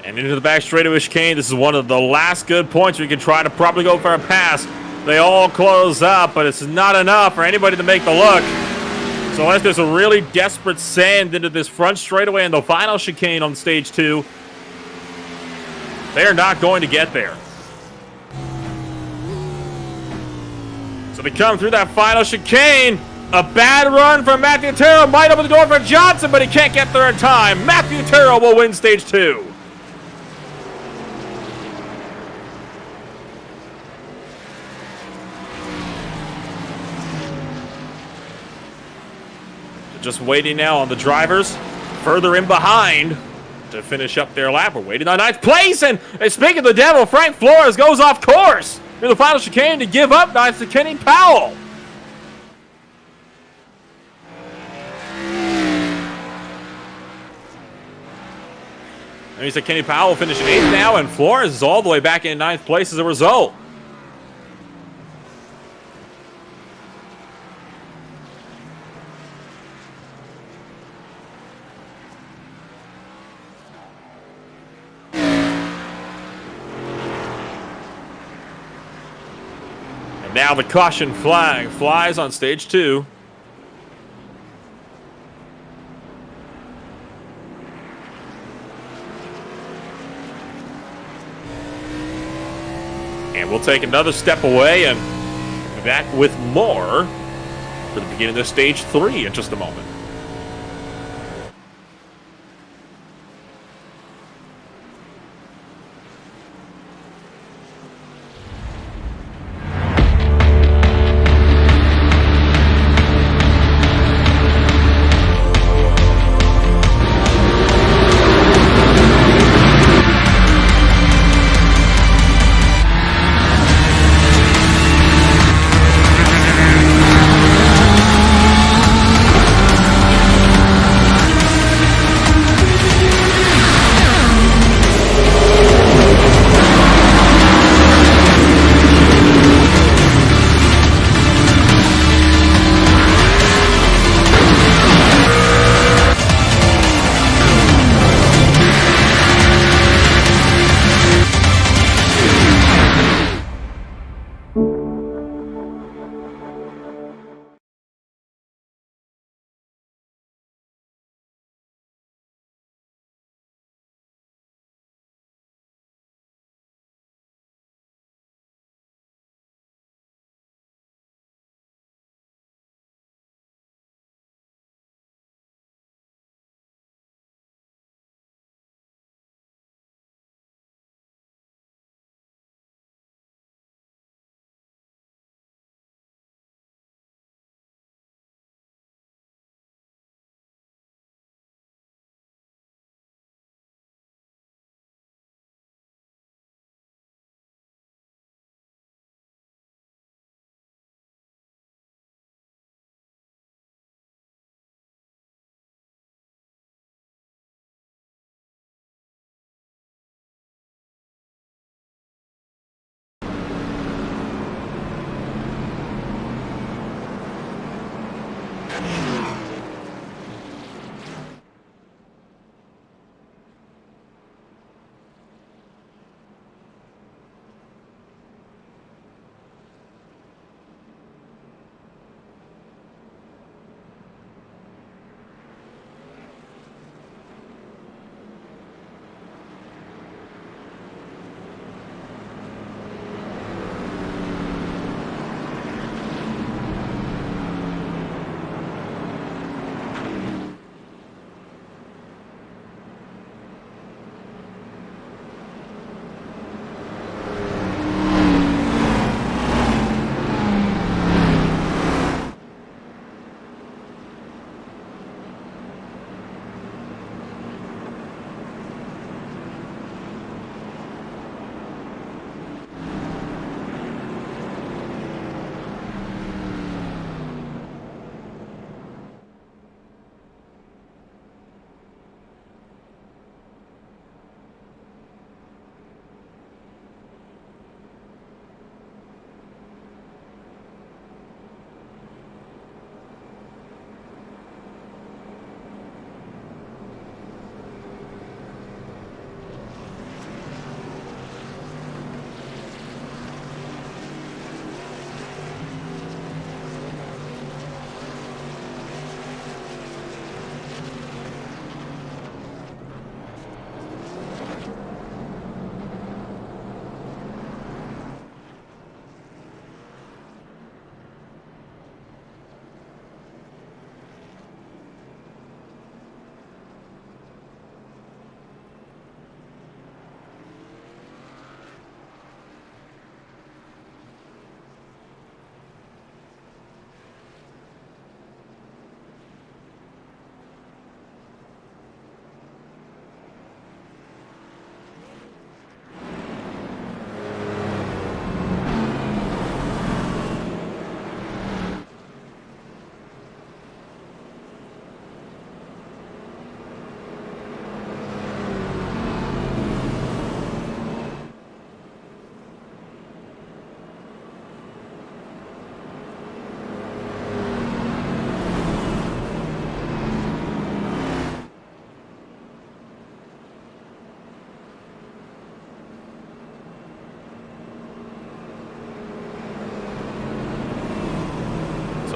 And into the back straightaway chicane. This is one of the last good points where you can try to probably go for a pass. They all close up, but it's not enough for anybody to make the look. So unless there's a really desperate send into this front straightaway and the final chicane on stage 2, they are not going to get there. So they come through that final chicane. A bad run from Matthew Terrell might open the door for Johnson, but he can't get there in time. Matthew Terrell will win stage 2. Just waiting now on the drivers further in behind to finish up their lap. We're waiting on 9th place, and speaking of the devil, Frank Flores goes off course in the final chicane to give up 9th to Kenny Powell. And he said Kenny Powell finishing 8th now, and Flores is all the way back in 9th place as a result. Now the caution flag flies on stage 2. And we'll take another step away and be back with more for the beginning of stage 3 in just a moment.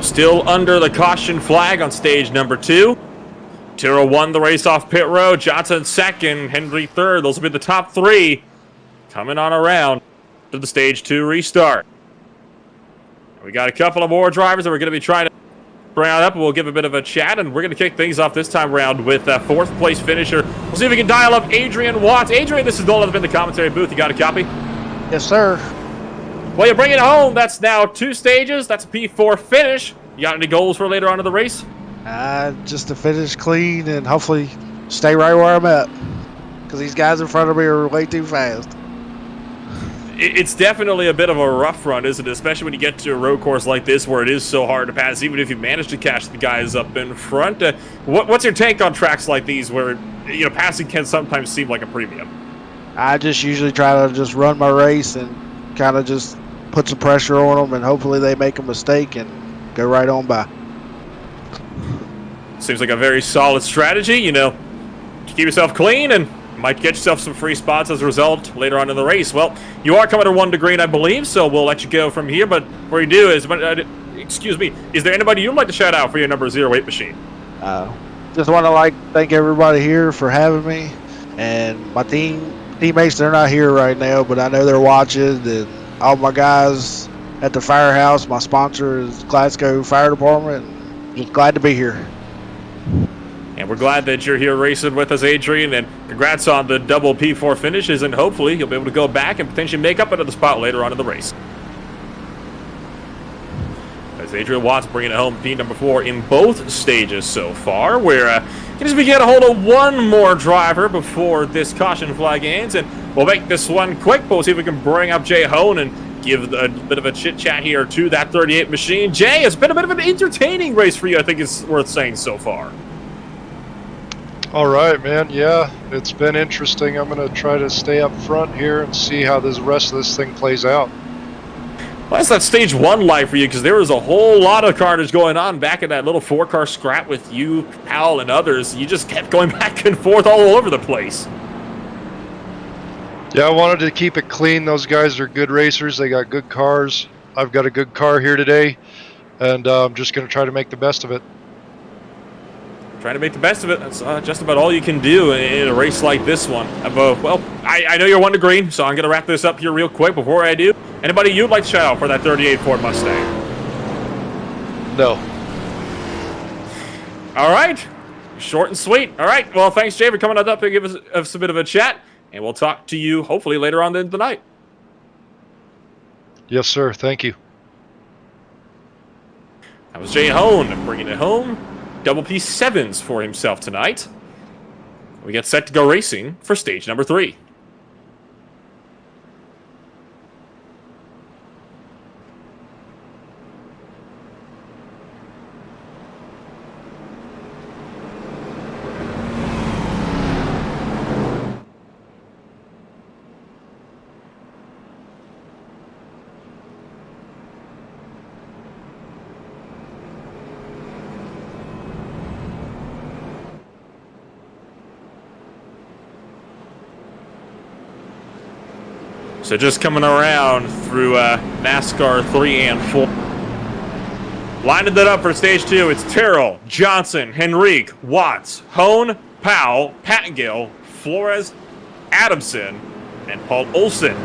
Still under the caution flag on stage number 2. Turo won the race off pit road. Johnson second. Henry third. Those will be the top 3 coming on around to the stage 2 restart. We got a couple of more drivers that we're going to be trying to bring up, and we'll give a bit of a chat, and we're going to kick things off this time around with 4th place finisher. We'll see if we can dial up Adrian Watts. Adrian, this is Nolan up in the commentary booth. You got a copy? Yes, sir. Well, you bring it home. That's now 2 stages. That's a P4 finish. You got any goals for later on in the race? Just to finish clean and hopefully stay right where I'm at. Because these guys in front of me are way too fast. It's definitely a bit of a rough run, isn't it? Especially when you get to a road course like this where it is so hard to pass, even if you manage to catch the guys up in front. What's your take on tracks like these where, you know, passing can sometimes seem like a premium? I just usually try to just run my race and kind of just put some pressure on them, and hopefully they make a mistake and go right on by. Seems like a very solid strategy, you know. Keep yourself clean and might get yourself some free spots as a result later on in the race. Well, you are coming to 1 to green, I believe, so we'll let you go from here. But before you do, excuse me, is there anybody you'd like to shout out for your number 08 machine? Just want to thank everybody here for having me, and my teammates. They're not here right now, but I know they're watching, and all my guys at the firehouse. My sponsor is Glasgow Fire Department. Just glad to be here. And we're glad that you're here racing with us, Adrian, and congrats on the double P4 finishes, and hopefully you'll be able to go back and potentially make up another spot later on in the race. As Adrian Watts bringing it home, P number 4 in both stages so far. We're going to get a hold of one more driver before this caution flag ends, and we'll make this one quick, but we'll see if we can bring up Jay Hone and give a bit of a chit-chat here to that 38 machine. Jay, it's been a bit of an entertaining race for you, I think it's worth saying so far. All right, man. Yeah, it's been interesting. I'm going to try to stay up front here and see how the rest of this thing plays out. Well, that's that stage 1 life for you, because there was a whole lot of carnage going on back in that little 4-car scrap with you, Al, and others. You just kept going back and forth all over the place. Yeah, I wanted to keep it clean. Those guys are good racers. They got good cars. I've got a good car here today, and I'm just going to try to make the best of it. Trying to make the best of it. That's just about all you can do in a race like this one. Well, I know you're 1 to green, so I'm going to wrap this up here real quick. Before I do, anybody you'd like to shout out for that 38 Ford Mustang? No. All right. Short and sweet. All right. Well, thanks, Jay, for coming on up and give us a bit of a chat. And we'll talk to you hopefully later on in the night. Yes, sir. Thank you. That was Jay Hone bringing it home. Double P7s for himself tonight. We get set to go racing for stage number 3. So just coming around through NASCAR 3 and 4. Lining that up for stage 2, it's Terrell, Johnson, Henrique, Watts, Hone, Powell, Pattingale, Flores, Adamson, and Paul Olson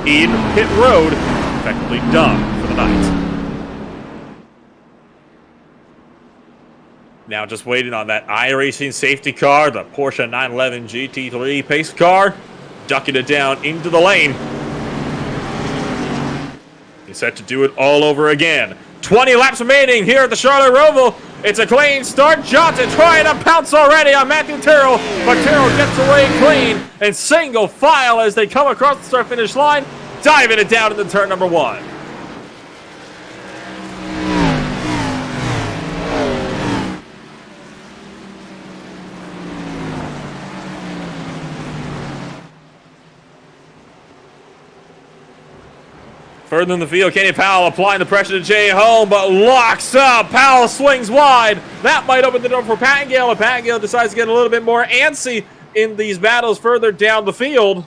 in pit road, effectively done for the night. Now just waiting on that iRacing safety car, the Porsche 911 GT3 pace car, ducking it down into the lane. He's set to do it all over again. 20 laps remaining here at the Charlotte Roval. It's a clean start. Johnson trying to pounce already on Matthew Terrell, but Terrell gets away clean and single file as they come across the start-finish line, diving it down into turn number 1. Further in the field, Kenny Powell applying the pressure to Jay Home, but locks up. Powell swings wide. That might open the door for Pattingale, and Pattingale decides to get a little bit more antsy in these battles further down the field.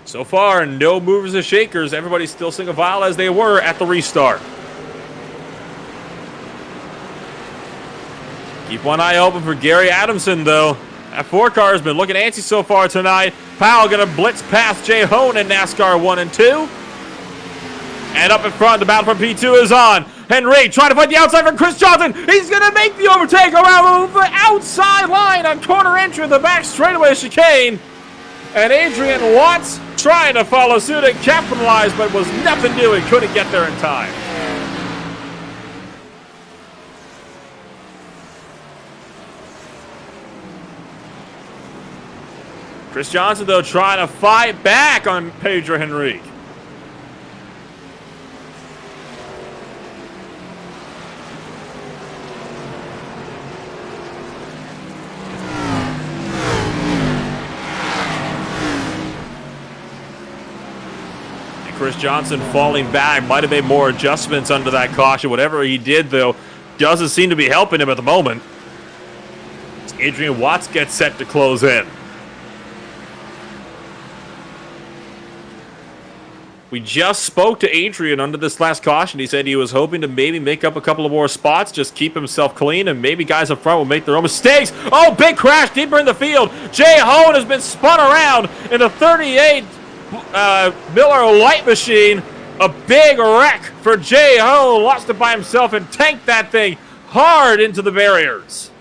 So far, no movers or shakers. Everybody's still single file as they were at the restart. Keep one eye open for Gary Adamson, though. That 4-car has been looking antsy so far tonight. Powell going to blitz past Jay Hone in NASCAR 1 and 2. And up in front, the battle for P2 is on. Henry trying to fight the outside for Chris Johnson. He's going to make the overtake around the outside line on corner entry of the back straightaway chicane. And Adrian Watts trying to follow suit and capitalize, but was nothing doing. Couldn't get there in time. Chris Johnson, though, trying to fight back on Pedro Henrique. And Chris Johnson falling back, might have made more adjustments under that caution. Whatever he did, though, doesn't seem to be helping him at the moment. Adrian Watts gets set to close in. We just spoke to Adrian under this last caution. He said he was hoping to maybe make up a couple of more spots, just keep himself clean, and maybe guys up front will make their own mistakes. Oh, big crash deeper in the field. Jay Hone has been spun around in a 38 Miller Light Machine. A big wreck for Jay Hone. Lost it by himself and tanked that thing hard into the barriers.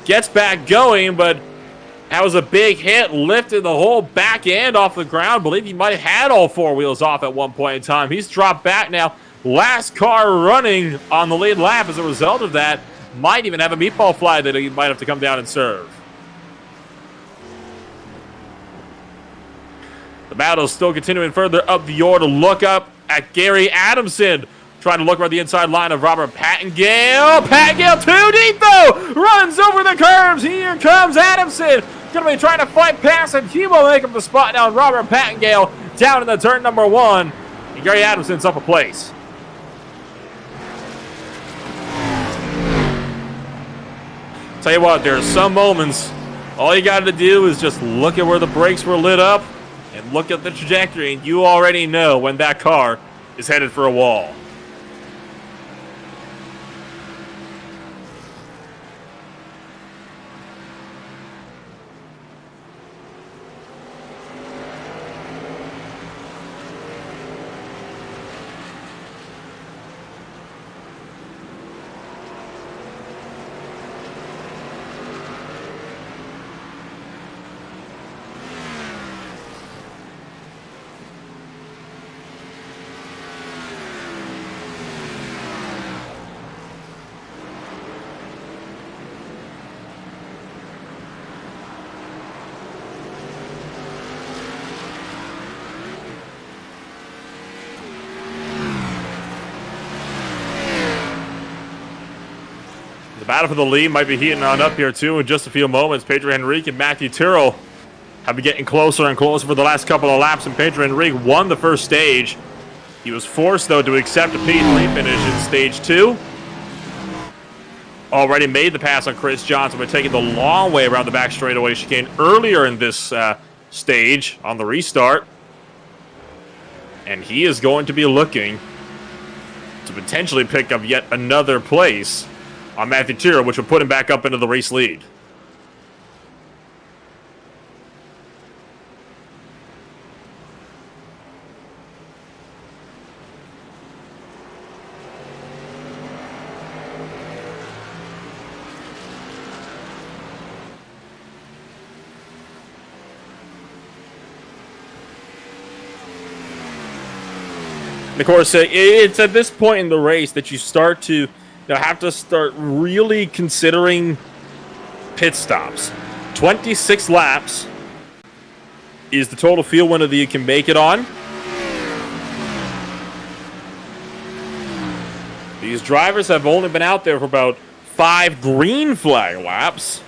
Gets back going, but that was a big hit, lifted the whole back end off the ground. I believe he might have had all 4 wheels off at one point in time. He's dropped back now. Last car running on the lead lap as a result of that. Might even have a meatball fly that he might have to come down and serve. The battle is still continuing further up the order. Look up at Gary Adamson. Trying to look around the inside line of Robert Pattingale. Pattingale too deep, though. Runs over the curves. Here comes Adamson. Gonna be trying to fight past him. He will make up the spot now. Robert Pattengale down in the turn number 1. And Gary Adamson's up a place. Tell you what, there are some moments, all you got to do is just look at where the brakes were lit up and look at the trajectory, and you already know when that car is headed for a wall. The battle for the lead might be heating on up here, too, in just a few moments. Pedro Henrique and Matthew Tyrrell have been getting closer and closer for the last couple of laps, and Pedro Henrique won the first stage. He was forced, though, to accept a P3 finish in stage 2. Already made the pass on Chris Johnson, but taking the long way around the back straightaway chicane earlier in this stage on the restart. And he is going to be looking to potentially pick up yet another place on Matthew Tyrrell, which will put him back up into the race lead. And of course, it's at this point in the race that you start to have to start really considering pit stops. 26 laps is the total field window that you can make it on. These drivers have only been out there for about 5 green flag laps.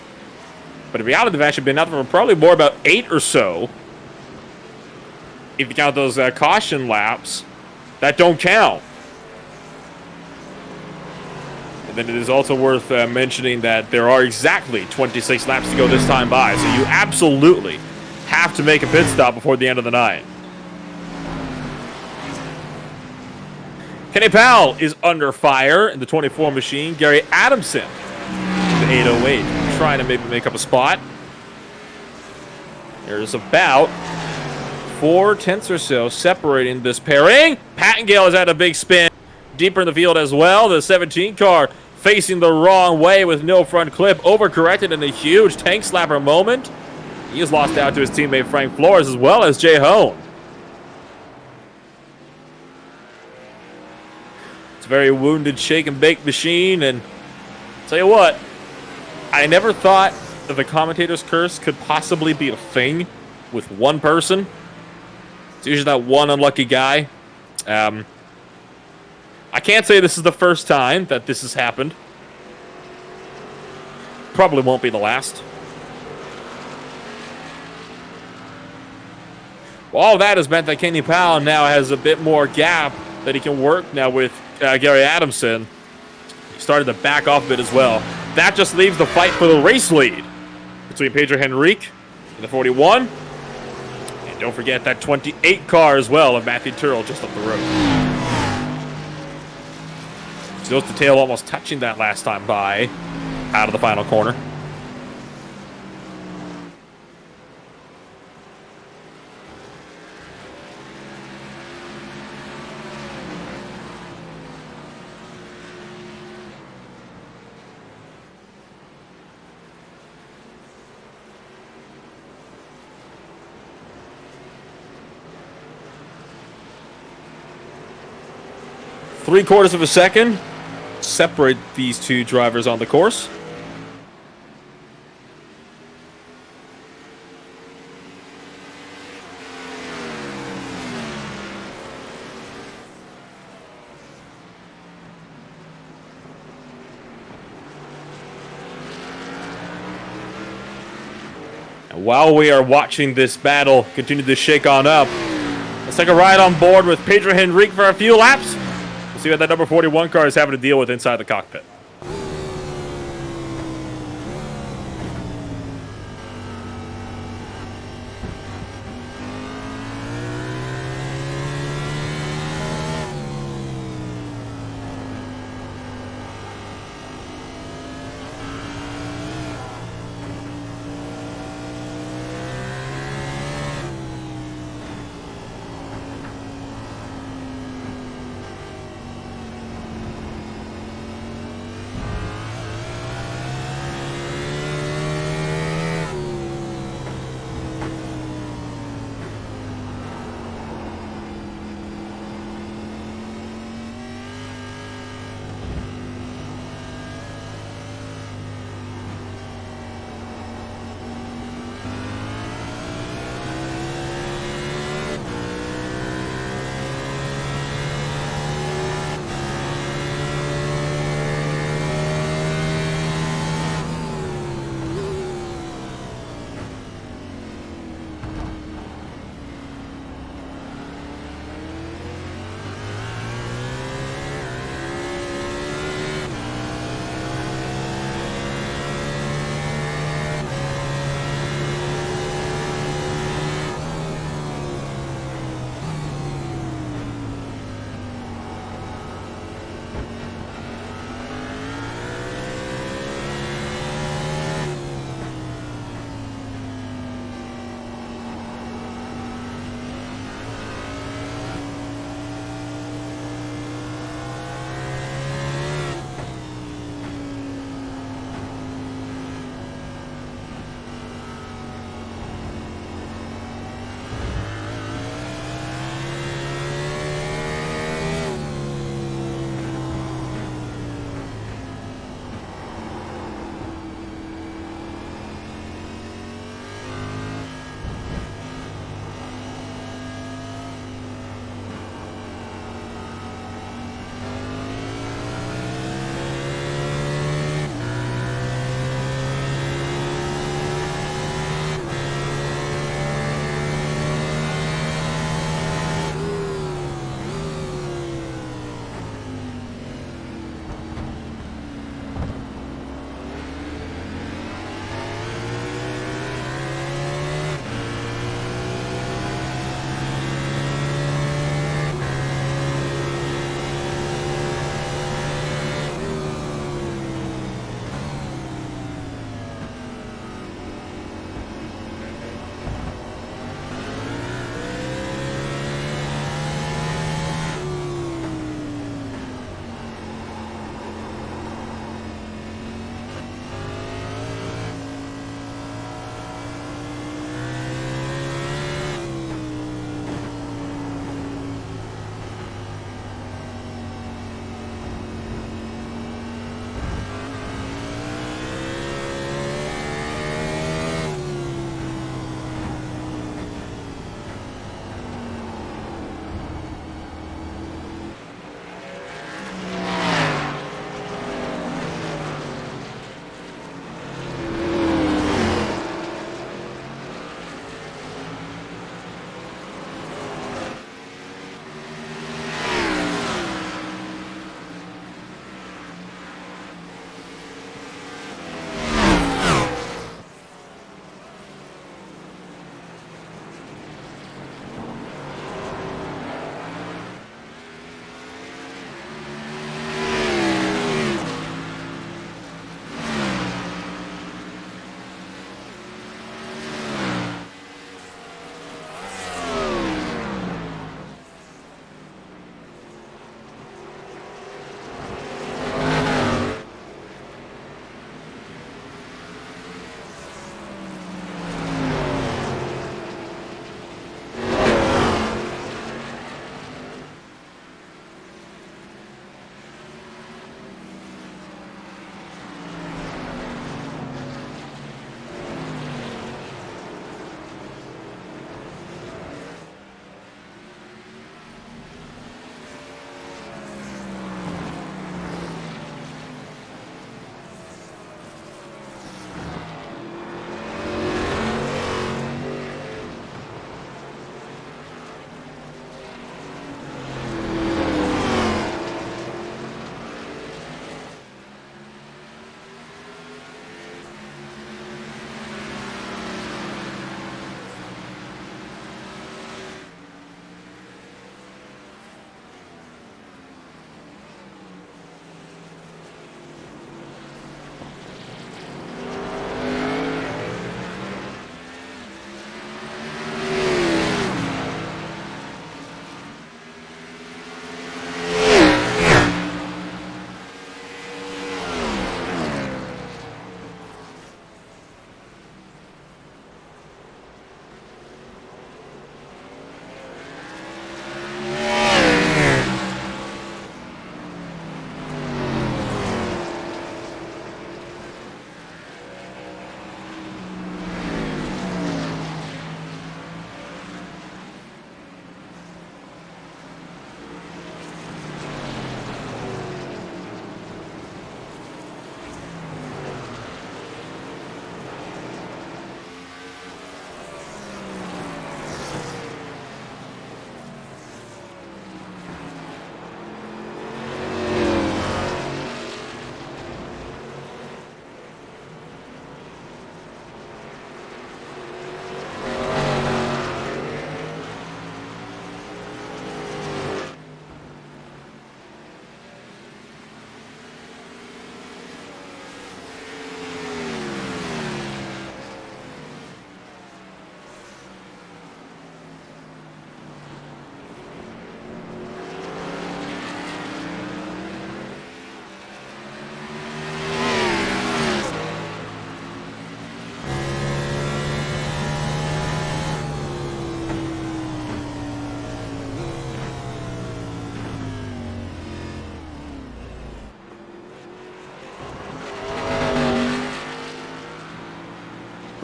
But in reality, they've actually been out there for probably more about 8 or so. If you count those caution laps, that don't count. And then it is also worth mentioning that there are exactly 26 laps to go this time by. So you absolutely have to make a pit stop before the end of the night. Kenny Powell is under fire in the 24 machine. Gary Adamson, the 808, trying to maybe make up a spot. There's about 4 tenths or so separating this pairing. Pattengale has had a big spin deeper in the field as well. The 17 car facing the wrong way with no front clip, overcorrected in a huge tank slapper moment. He has lost out to his teammate Frank Flores as well as Jay Hone. It's a very wounded shake and bake machine, and I'll tell you what, I never thought that the commentator's curse could possibly be a thing with one person. It's usually that one unlucky guy. I can't say this is the first time that this has happened. Probably won't be the last. Well, all that has meant that Kenny Powell now has a bit more gap that he can work now with Gary Adamson. He started to back off a bit as well. That just leaves the fight for the race lead between Pedro Henrique and the 41. And don't forget that 28 car as well of Matthew Tyrrell just up the road. Nose to tail almost touching that last time by out of the final corner. Three-quarters of a second separate these two drivers on the course. While we are watching this battle continue to shake on up, let's take a ride on board with Pedro Henrique for a few laps. We'll see what that number 41 car is having to deal with inside the cockpit.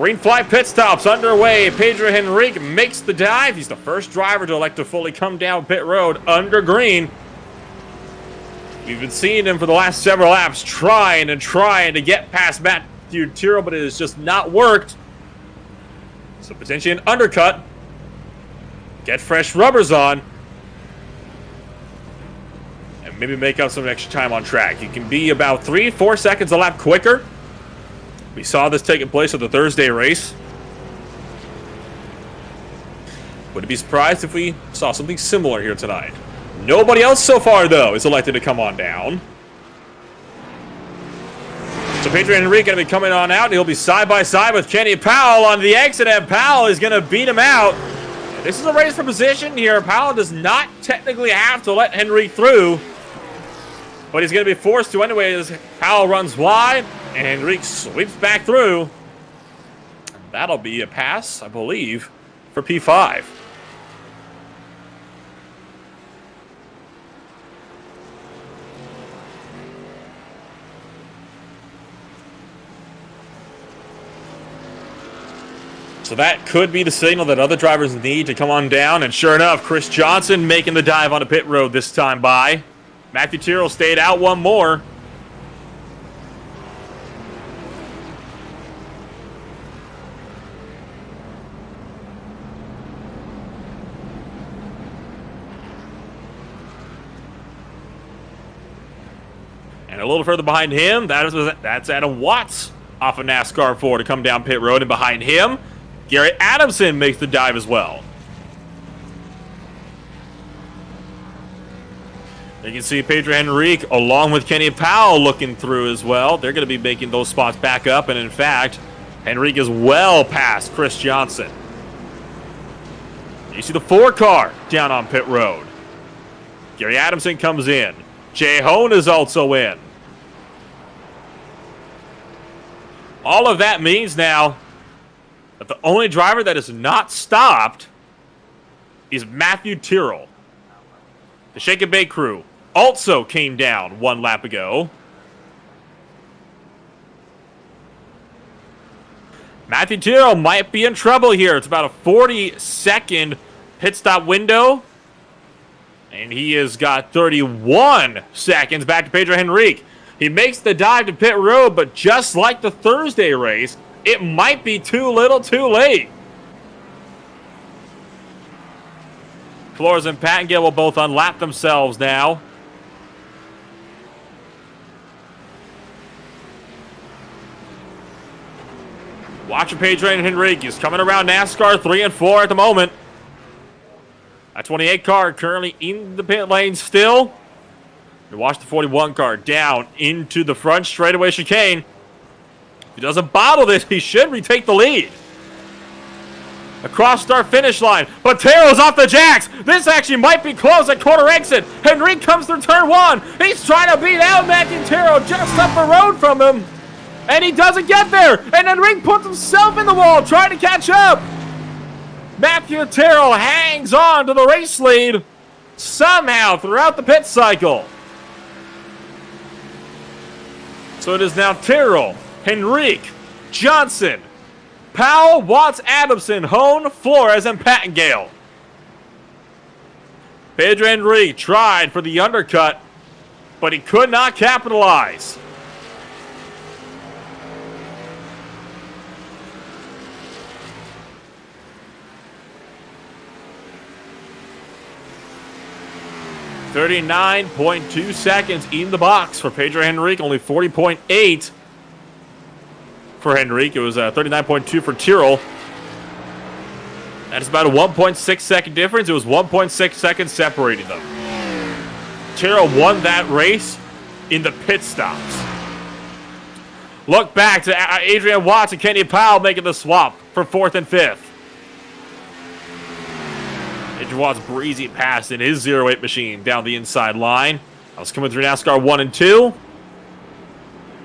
Green flag pit stops underway. Pedro Henrique makes the dive. He's the first driver to elect to fully come down pit road under green. We've been seeing him for the last several laps trying to get past Matthew Tyrrell, but it has just not worked. So potentially an undercut. Get fresh rubbers on. And maybe make up some extra time on track. You can be about 3-4 seconds a lap quicker. We saw this taking place at the Thursday race. Wouldn't be surprised if we saw something similar here tonight. Nobody else so far, though, is elected to come on down. So Pedro Henrique going to be coming on out. He'll be side by side with Kenny Powell on the exit, and Powell is going to beat him out. This is a race for position here. Powell does not technically have to let Henrique through, but he's going to be forced to anyway as Powell runs wide, and Henrique sweeps back through. That'll be a pass, I believe, for P5. So that could be the signal that other drivers need to come on down. And sure enough, Chris Johnson making the dive onto pit road this time by. Matthew Tyrrell stayed out one more. And a little further behind him, that's Adam Watts off of NASCAR 4 to come down pit road. And behind him, Gary Adamson makes the dive as well. You can see Pedro Henrique along with Kenny Powell looking through as well. They're going to be making those spots back up. And in fact, Henrique is well past Chris Johnson. You see the 4 car down on pit road. Gary Adamson comes in. Jay Hone is also in. All of that means now that the only driver that is not stopped is Matthew Tyrrell. The Shake and Bake crew also came down 1 lap ago. Matthew Tyrrell might be in trouble here. It's about a 40-second pit stop window. And he has got 31 seconds back to Pedro Henrique. He makes the dive to pit road, but just like the Thursday race, it might be too little too late. Flores and Pattengale will both unlap themselves now. Watching Pedro Henrique. He's coming around NASCAR 3 and 4 at the moment. A 28 car currently in the pit lane still. And watch the 41 car down into the front straightaway chicane. If he doesn't bottle this, he should retake the lead. Across start finish line, but Tyrrell's off the jacks. This actually might be close at quarter exit. Henrique comes through turn 1. He's trying to beat out Matthew Tyrrell just up the road from him. And he doesn't get there. And Henrique puts himself in the wall trying to catch up. Matthew Tyrrell hangs on to the race lead somehow throughout the pit cycle. So it is now Tyrrell, Henrique, Johnson, Powell, Watts, Adamson, Hone, Flores, and Pattengale. Pedro Henrique tried for the undercut, but he could not capitalize. $39.2 seconds in the box for Pedro Henrique. Only 40.8 for Henrique. It was 39.2 for Tyrrell. That is about a 1.6 second difference. It was 1.6 seconds separating them. Tyrrell won that race in the pit stops. Look back to Adrian Watts and Kenny Powell making the swap for 4th and 5th. Adrian Watts breezy past in his 08 machine down the inside line. I was coming through NASCAR 1 and 2.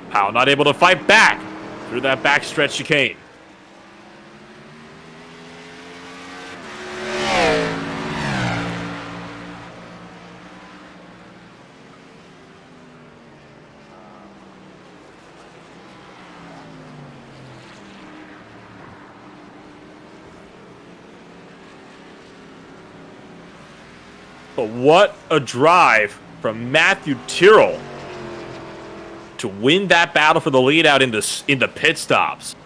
Powell not able to fight back through that backstretch chicane. But what a drive from Matthew Tyrrell to win that battle for the lead out into pit stops.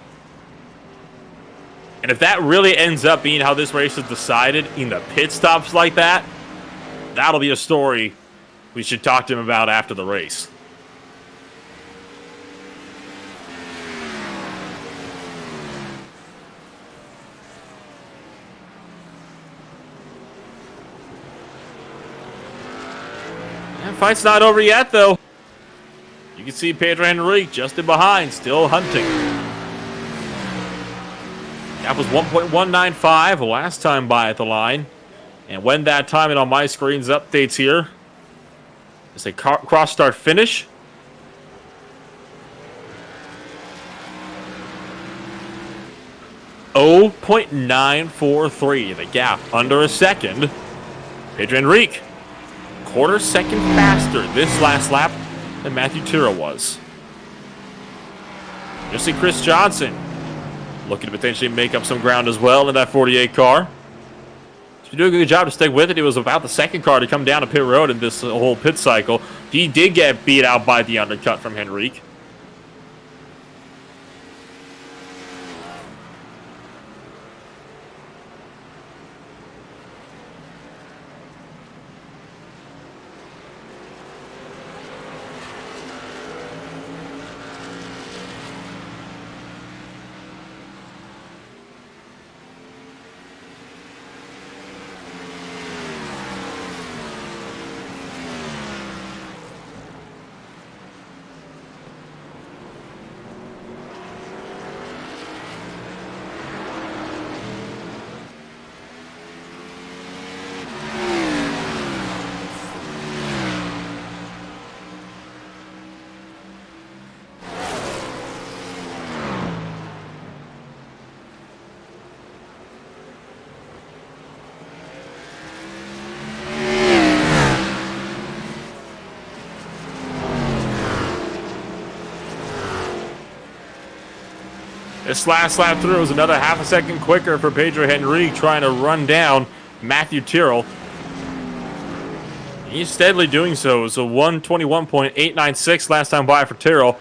And if that really ends up being how this race is decided in the pit stops like that, that'll be a story we should talk to him about after the race. And fight's not over yet, though. You can see Pedro Henrique just in behind, still hunting. That was 1.195 last time by at the line. And when that timing on my screen's updates here, it's a cross start finish. .943, the gap under a second. Pedro Henrique, quarter second faster this last lap than Matthew Tyrrell was. You'll see Chris Johnson looking to potentially make up some ground as well in that 48 car. He's doing a good job to stick with it. It was about the second car to come down to pit road in this whole pit cycle. He did get beat out by the undercut from Henrique. This last lap through was another half a second quicker for Pedro Henrique trying to run down Matthew Tyrrell. He's steadily doing so. It was a 121.896 last time by for Tyrrell.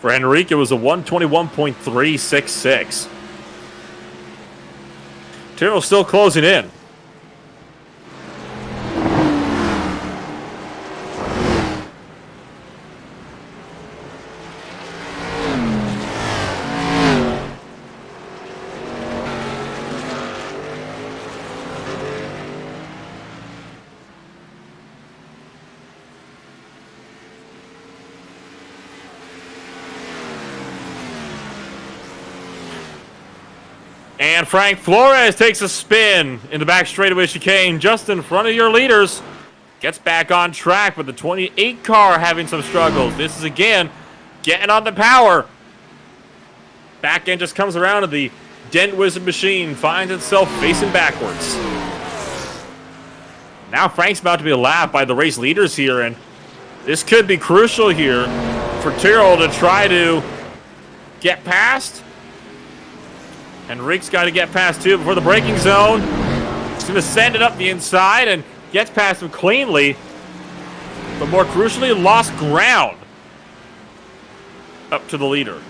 For Henrique, it was a 121.366. Tyrrell's still closing in. And Frank Flores takes a spin in the back straightaway chicane just in front of your leaders. Gets back on track, but the 28 car having some struggles. This is again getting on the power. Back end just comes around and the Dent Wizard machine finds itself facing backwards. Now Frank's about to be lapped by the race leaders here, and this could be crucial here for Tyrrell to try to get past. Henrique's got to get past too before the braking zone. He's going to send it up the inside and gets past him cleanly. But more crucially, lost ground up to the leader.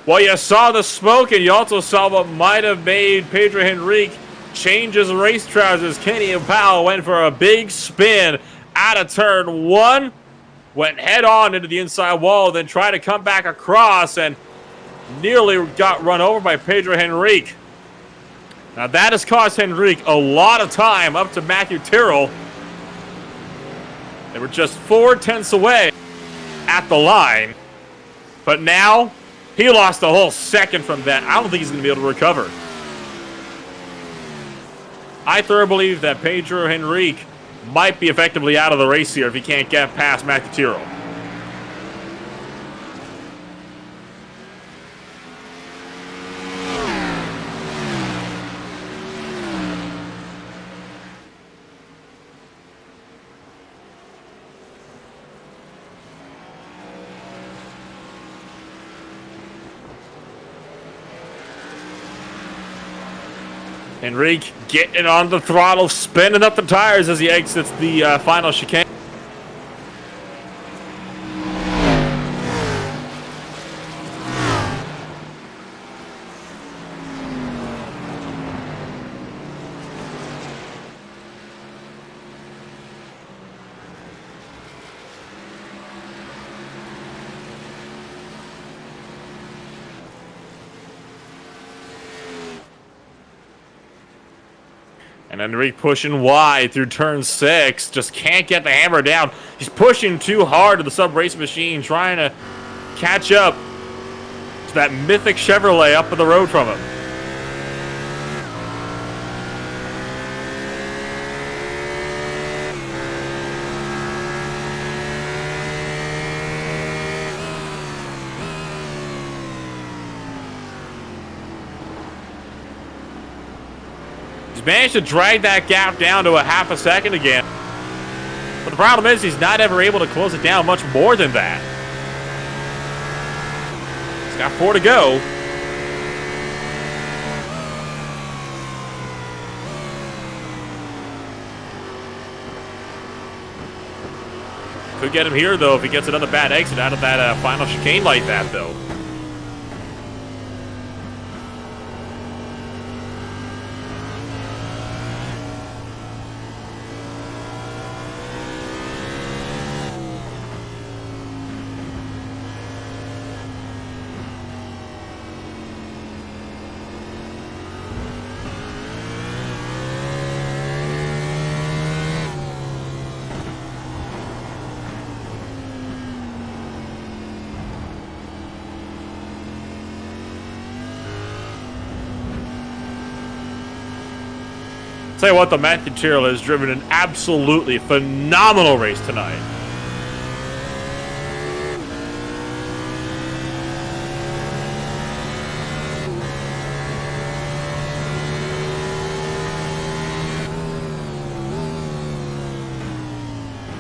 Well, you saw the smoke, and you also saw what might have made Pedro Henrique change his race trousers. Kenny Powell went for a big spin out of turn 1, went head on into the inside wall, then tried to come back across and nearly got run over by Pedro Henrique. Now that has cost Henrique a lot of time up to Matthew Tyrrell. They were just 4/10 away at the line, but now he lost a whole second from that. I don't think he's going to be able to recover. I thoroughly believe that Pedro Henrique might be effectively out of the race here if he can't get past Matthew Tyrrell. Henrique getting on the throttle, spinning up the tires as he exits the final chicane. And Henrique pushing wide through turn 6. Just can't get the hammer down. He's pushing too hard to the sub-race machine, trying to catch up to that mythic Chevrolet up the road from him. Managed to drag that gap down to a half a second again. But the problem is he's not ever able to close it down much more than that. He's got 4 to go. Could get him here, though, if he gets another bad exit out of that final chicane like that, though. Tell you what, the Matthew Tyrrell has driven an absolutely phenomenal race tonight.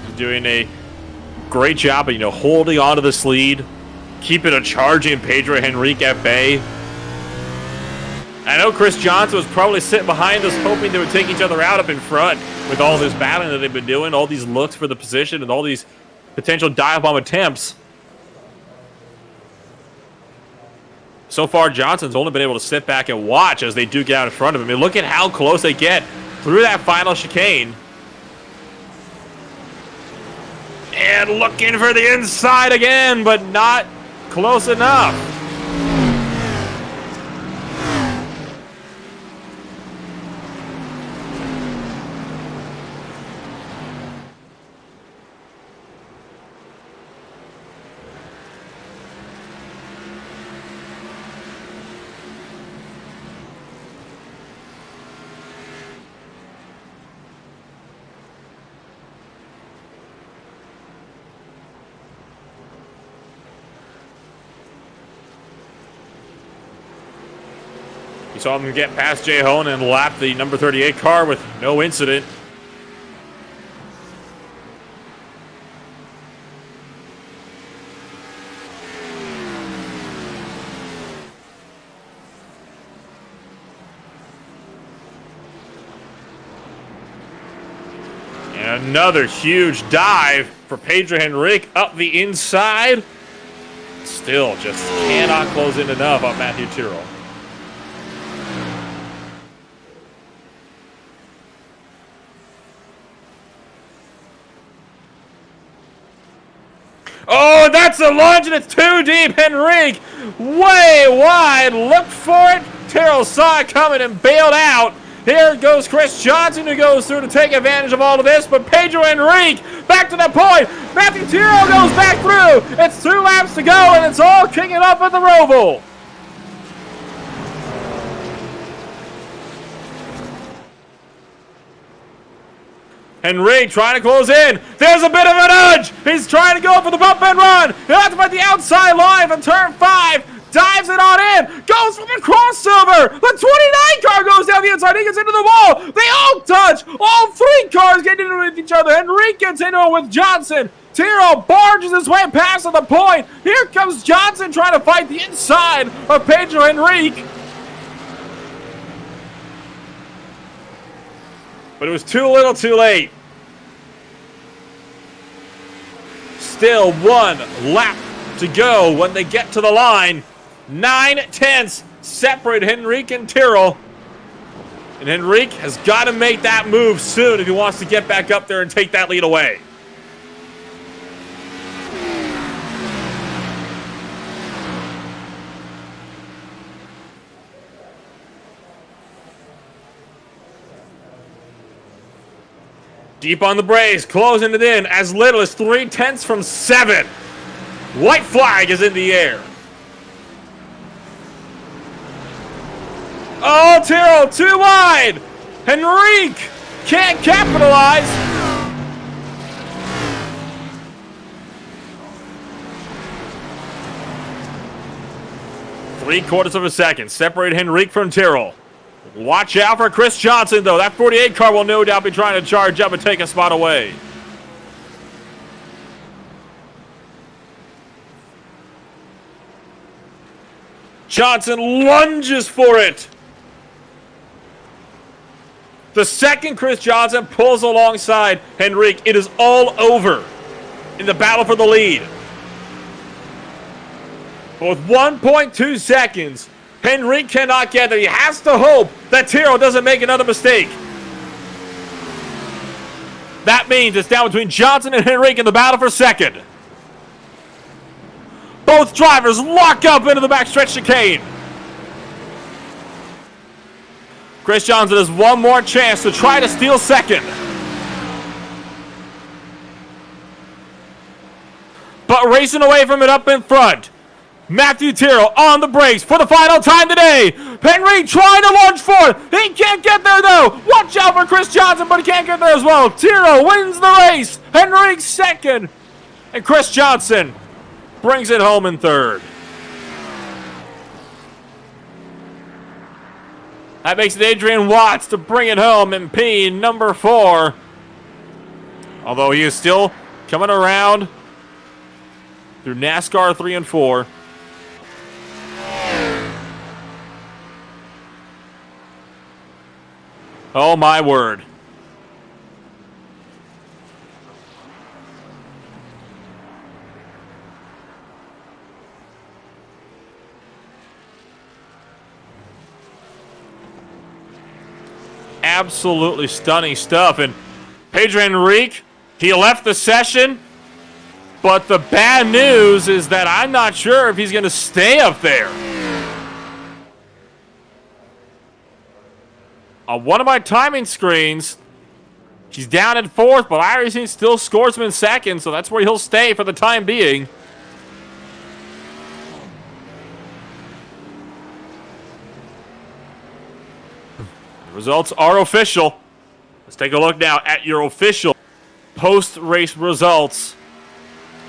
He's doing a great job of, holding on to this lead, keeping a charging Pedro Henrique at bay. I know Chris Johnson was probably sitting behind us hoping they would take each other out up in front with all this battling that they've been doing, all these looks for the position, and all these potential dive bomb attempts. So far, Johnson's only been able to sit back and watch as they do get out in front of him. I mean, look at how close they get through that final chicane. And looking for the inside again, but not close enough. You saw him get past Jay Hone and lap the number 38 car with no incident. And another huge dive for Pedro Henrique up the inside. still just cannot close in enough on Matthew Tyrrell. Oh, that's a lunge, and it's too deep. Henrique, way wide. Looked for it. Tyrrell saw it coming and bailed out. Here goes Chris Johnson, who goes through to take advantage of all of this. But Pedro Henrique, back to the point. Matthew Tyrrell goes back through. It's 2 laps to go, and it's all kicking up at the Roval. Henrique trying to close in. There's a bit of a nudge. He's trying to go for the bump and run. He'll have to find the outside line from turn 5. Dives it on in. Goes for the crossover. The 29 car goes down the inside. He gets into the wall. They all touch. All 3 cars get into it with each other. Henrique gets into it with Johnson. Tyrrell barges his way past to the point. Here comes Johnson trying to fight the inside of Pedro Henrique. But it was too little too late. Still 1 lap to go when they get to the line. 9 tenths separate Henrique and Tyrrell. And Henrique has got to make that move soon if he wants to get back up there and take that lead away. Deep on the brakes, closing it in as little as 3 tenths from 7. White flag is in the air. Oh, Tyrrell, too wide. Henrique can't capitalize. Three-quarters of a second separate Henrique from Tyrrell. Watch out for Chris Johnson, though. That 48 car will no doubt be trying to charge up and take a spot away. Johnson lunges for it. The second Chris Johnson pulls alongside Henrique, it is all over in the battle for the lead. But with 1.2 seconds, Henrique cannot get there. He has to hope that Tyrrell doesn't make another mistake. That means it's down between Johnson and Henrique in the battle for second. Both drivers lock up into the backstretch chicane. Chris Johnson has one more chance to try to steal second. But racing away from it up in front, Matthew Tyrrell on the brakes for the final time today. Henrique trying to launch forward. He can't get there, though. Watch out for Chris Johnson, but he can't get there as well. Tyrrell wins the race. Henrique second. And Chris Johnson brings it home in third. That makes it Adrian Watts to bring it home in P number 4. Although he is still coming around through NASCAR 3 and 4. Oh my word. Absolutely stunning stuff. And Pedro Henrique, he left the session, but the bad news is that I'm not sure if he's going to stay up there. On one of my timing screens, he's down in 4th, but IRC still scores him in 2nd, so that's where he'll stay for the time being. Results are official. Let's take a look now at your official post-race results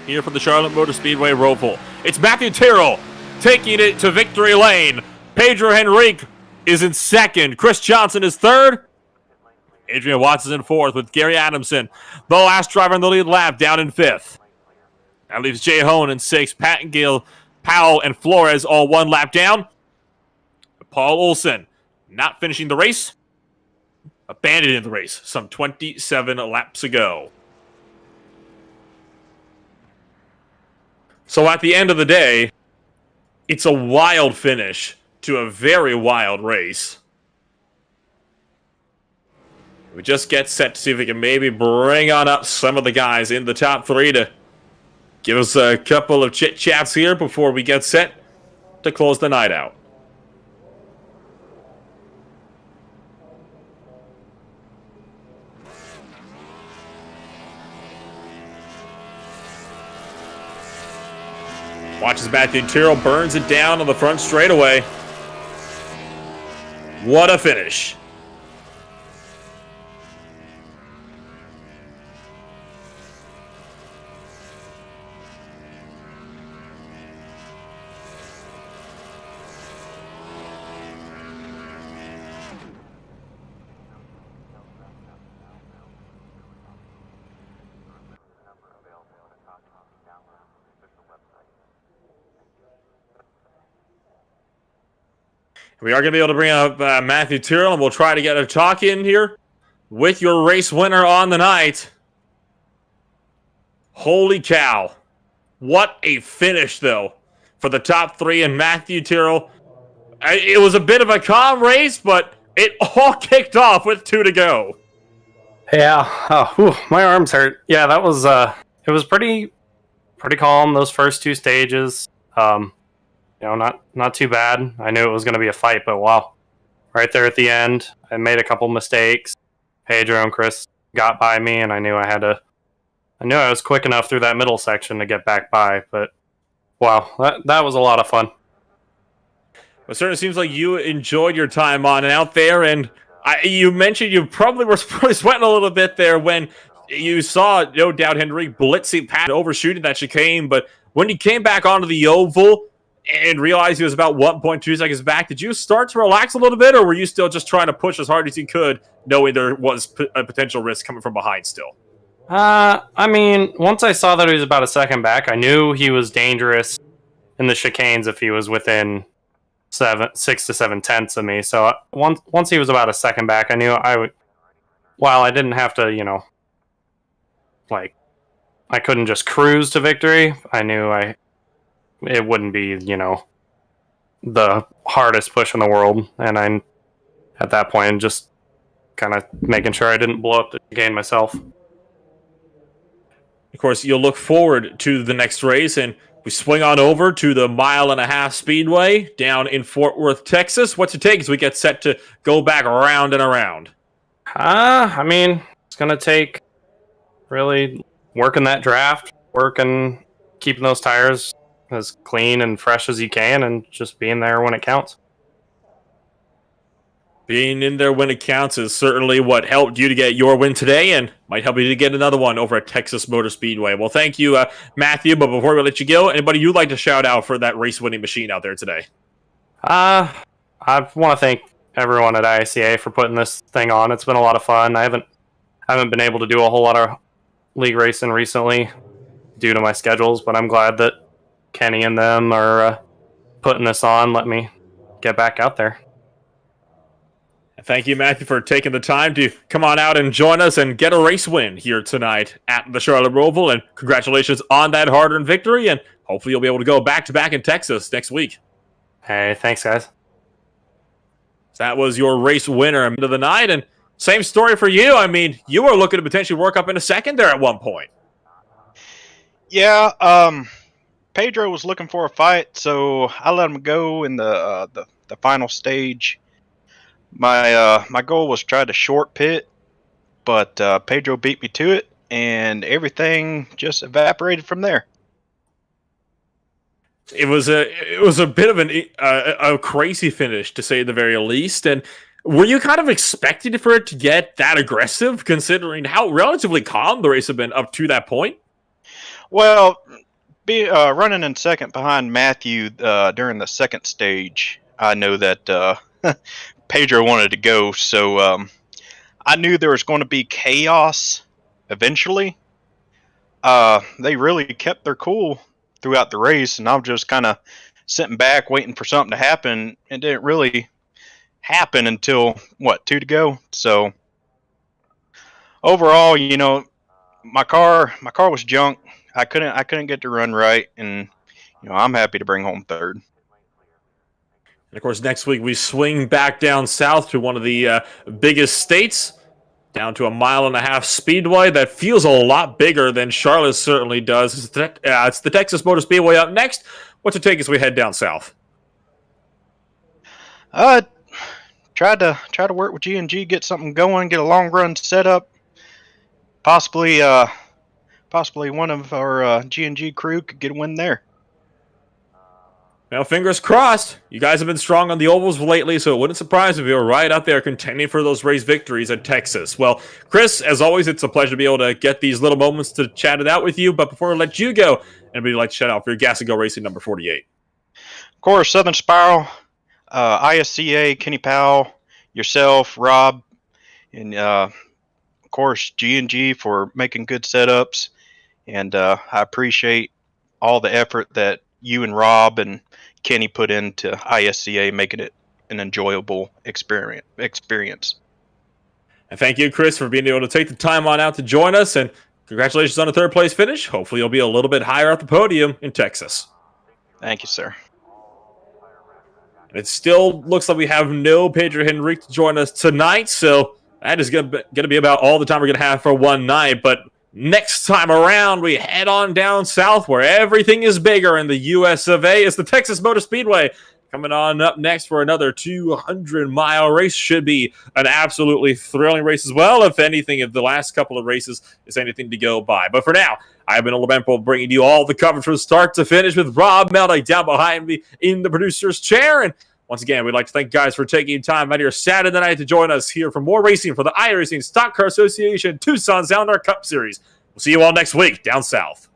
here for the Charlotte Motor Speedway Roval. It's Matthew Tyrrell taking it to victory lane. Pedro Henrique is in 2nd. Chris Johnson is 3rd. Adrian Watts is in 4th with Gary Adamson, the last driver in the lead lap, down in 5th. That leaves Jay Hone in 6th. Pattingale, Powell, and Flores all 1 lap down. Paul Olsen not finishing the race, abandoning the race some 27 laps ago. So at the end of the day, It's a wild finish to a very wild race. We just get set to see if we can maybe bring on up some of the guys in the top 3 to give us a couple of chit-chats here before we get set to close the night out. Watches Matthew Tyrrell, burns it down on the front straightaway. What a finish. We are going to be able to bring up Matthew Tyrrell, and we'll try to get a talk in here with your race winner on the night. Holy cow. What a finish, though, for the top 3 and Matthew Tyrrell. It was a bit of a calm race, but it all kicked off with 2 to go. Yeah. Oh, whew, my arms hurt. Yeah, that was it was pretty calm those first 2 stages. Not too bad. I knew it was going to be a fight, but wow. Right there at the end, I made a couple mistakes. Pedro and Chris got by me, and I knew I was quick enough through that middle section to get back by, but wow, that was a lot of fun. It certainly seems like you enjoyed your time on and out there, and you mentioned you probably were sweating a little bit there when you saw, no doubt, Henrique blitzing past overshooting that chicane, but when you came back onto the oval and realized he was about 1.2 seconds back, did you start to relax a little bit, or were you still just trying to push as hard as you could, knowing there was a potential risk coming from behind still? I mean, once I saw that he was about a second back, I knew he was dangerous in the chicanes if he was within 6 to 7 tenths of me. So once he was about a second back, I knew I would. While I didn't have to, I couldn't just cruise to victory. I knew it wouldn't be, the hardest push in the world, and I, at that point, just kind of making sure I didn't blow up the chicane myself. Of course, you'll look forward to the next race, and we swing on over to the 1.5 mile speedway down in Fort Worth, Texas. What's it take as we get set to go back around and around? I mean, it's going to take really working that draft, keeping those tires as clean and fresh as you can, and just being there when it counts. Being in there when it counts is certainly what helped you to get your win today, and might help you to get another one over at Texas Motor Speedway. Well, thank you, Matthew, but before we let you go, anybody you'd like to shout out for that race-winning machine out there today? I want to thank everyone at ISCA for putting this thing on. It's been a lot of fun. I haven't been able to do a whole lot of league racing recently due to my schedules, but I'm glad that Kenny and them are putting this on. Let me get back out there. Thank you, Matthew, for taking the time to come on out and join us and get a race win here tonight at the Charlotte Roval. And congratulations on that hard-earned victory. And hopefully you'll be able to go back-to-back in Texas next week. Hey, thanks, guys. So that was your race winner of the night. And same story for you. I mean, you were looking to potentially work up in a second there at one point. Yeah, Pedro was looking for a fight, so I let him go in the final stage. My goal was to try to short pit, but Pedro beat me to it, and everything just evaporated from there. It was a bit of a crazy finish, to say the very least. And were you kind of expecting for it to get that aggressive, considering how relatively calm the race had been up to that point? Well, running in second behind Matthew during the second stage, I know that Pedro wanted to go, so I knew there was going to be chaos eventually. They really kept their cool throughout the race, and I was just kind of sitting back waiting for something to happen. It didn't really happen until 2 to go. So overall, my car was junk. I couldn't get to run right, and I'm happy to bring home third. And of course, next week we swing back down south to one of the biggest states, down to a 1.5-mile speedway that feels a lot bigger than Charlotte certainly does. It's the Texas Motor Speedway up next. What's it take as we head down south? Tried to work with G&G, get something going, get a long run set up. Possibly one of our G&G crew could get a win there. Now, fingers crossed. You guys have been strong on the ovals lately, so it wouldn't surprise if you were right out there contending for those race victories at Texas. Well, Chris, as always, it's a pleasure to be able to get these little moments to chat it out with you. But before I let you go, anybody like to shout out for your Gas and Go Racing number 48? Of course, Southern Spiral, ISCA, Kenny Powell, yourself, Rob, and of course G&G for making good setups. And I appreciate all the effort that you and Rob and Kenny put into ISCA, making it an enjoyable experience. And thank you, Chris, for being able to take the time on out to join us. And congratulations on a third place finish. Hopefully you'll be a little bit higher at the podium in Texas. Thank you, sir. It still looks like we have no Pedro Henrique to join us tonight, so that is going to be about all the time we're going to have for one night. But next time around, we head on down south where everything is bigger in the US of A. It's the Texas Motor Speedway coming on up next for another 200-mile race. Should be an absolutely thrilling race as well. If anything, if the last couple of races is anything to go by. But for now, I've been Olabempo bringing you all the coverage from start to finish with Rob Melnick down behind me in the producer's chair. And once again, we'd like to thank you guys for taking time out of your Saturday night to join us here for more racing for the iRacing Stock Car Association Tucson Sound Art Cup Series. We'll see you all next week down south.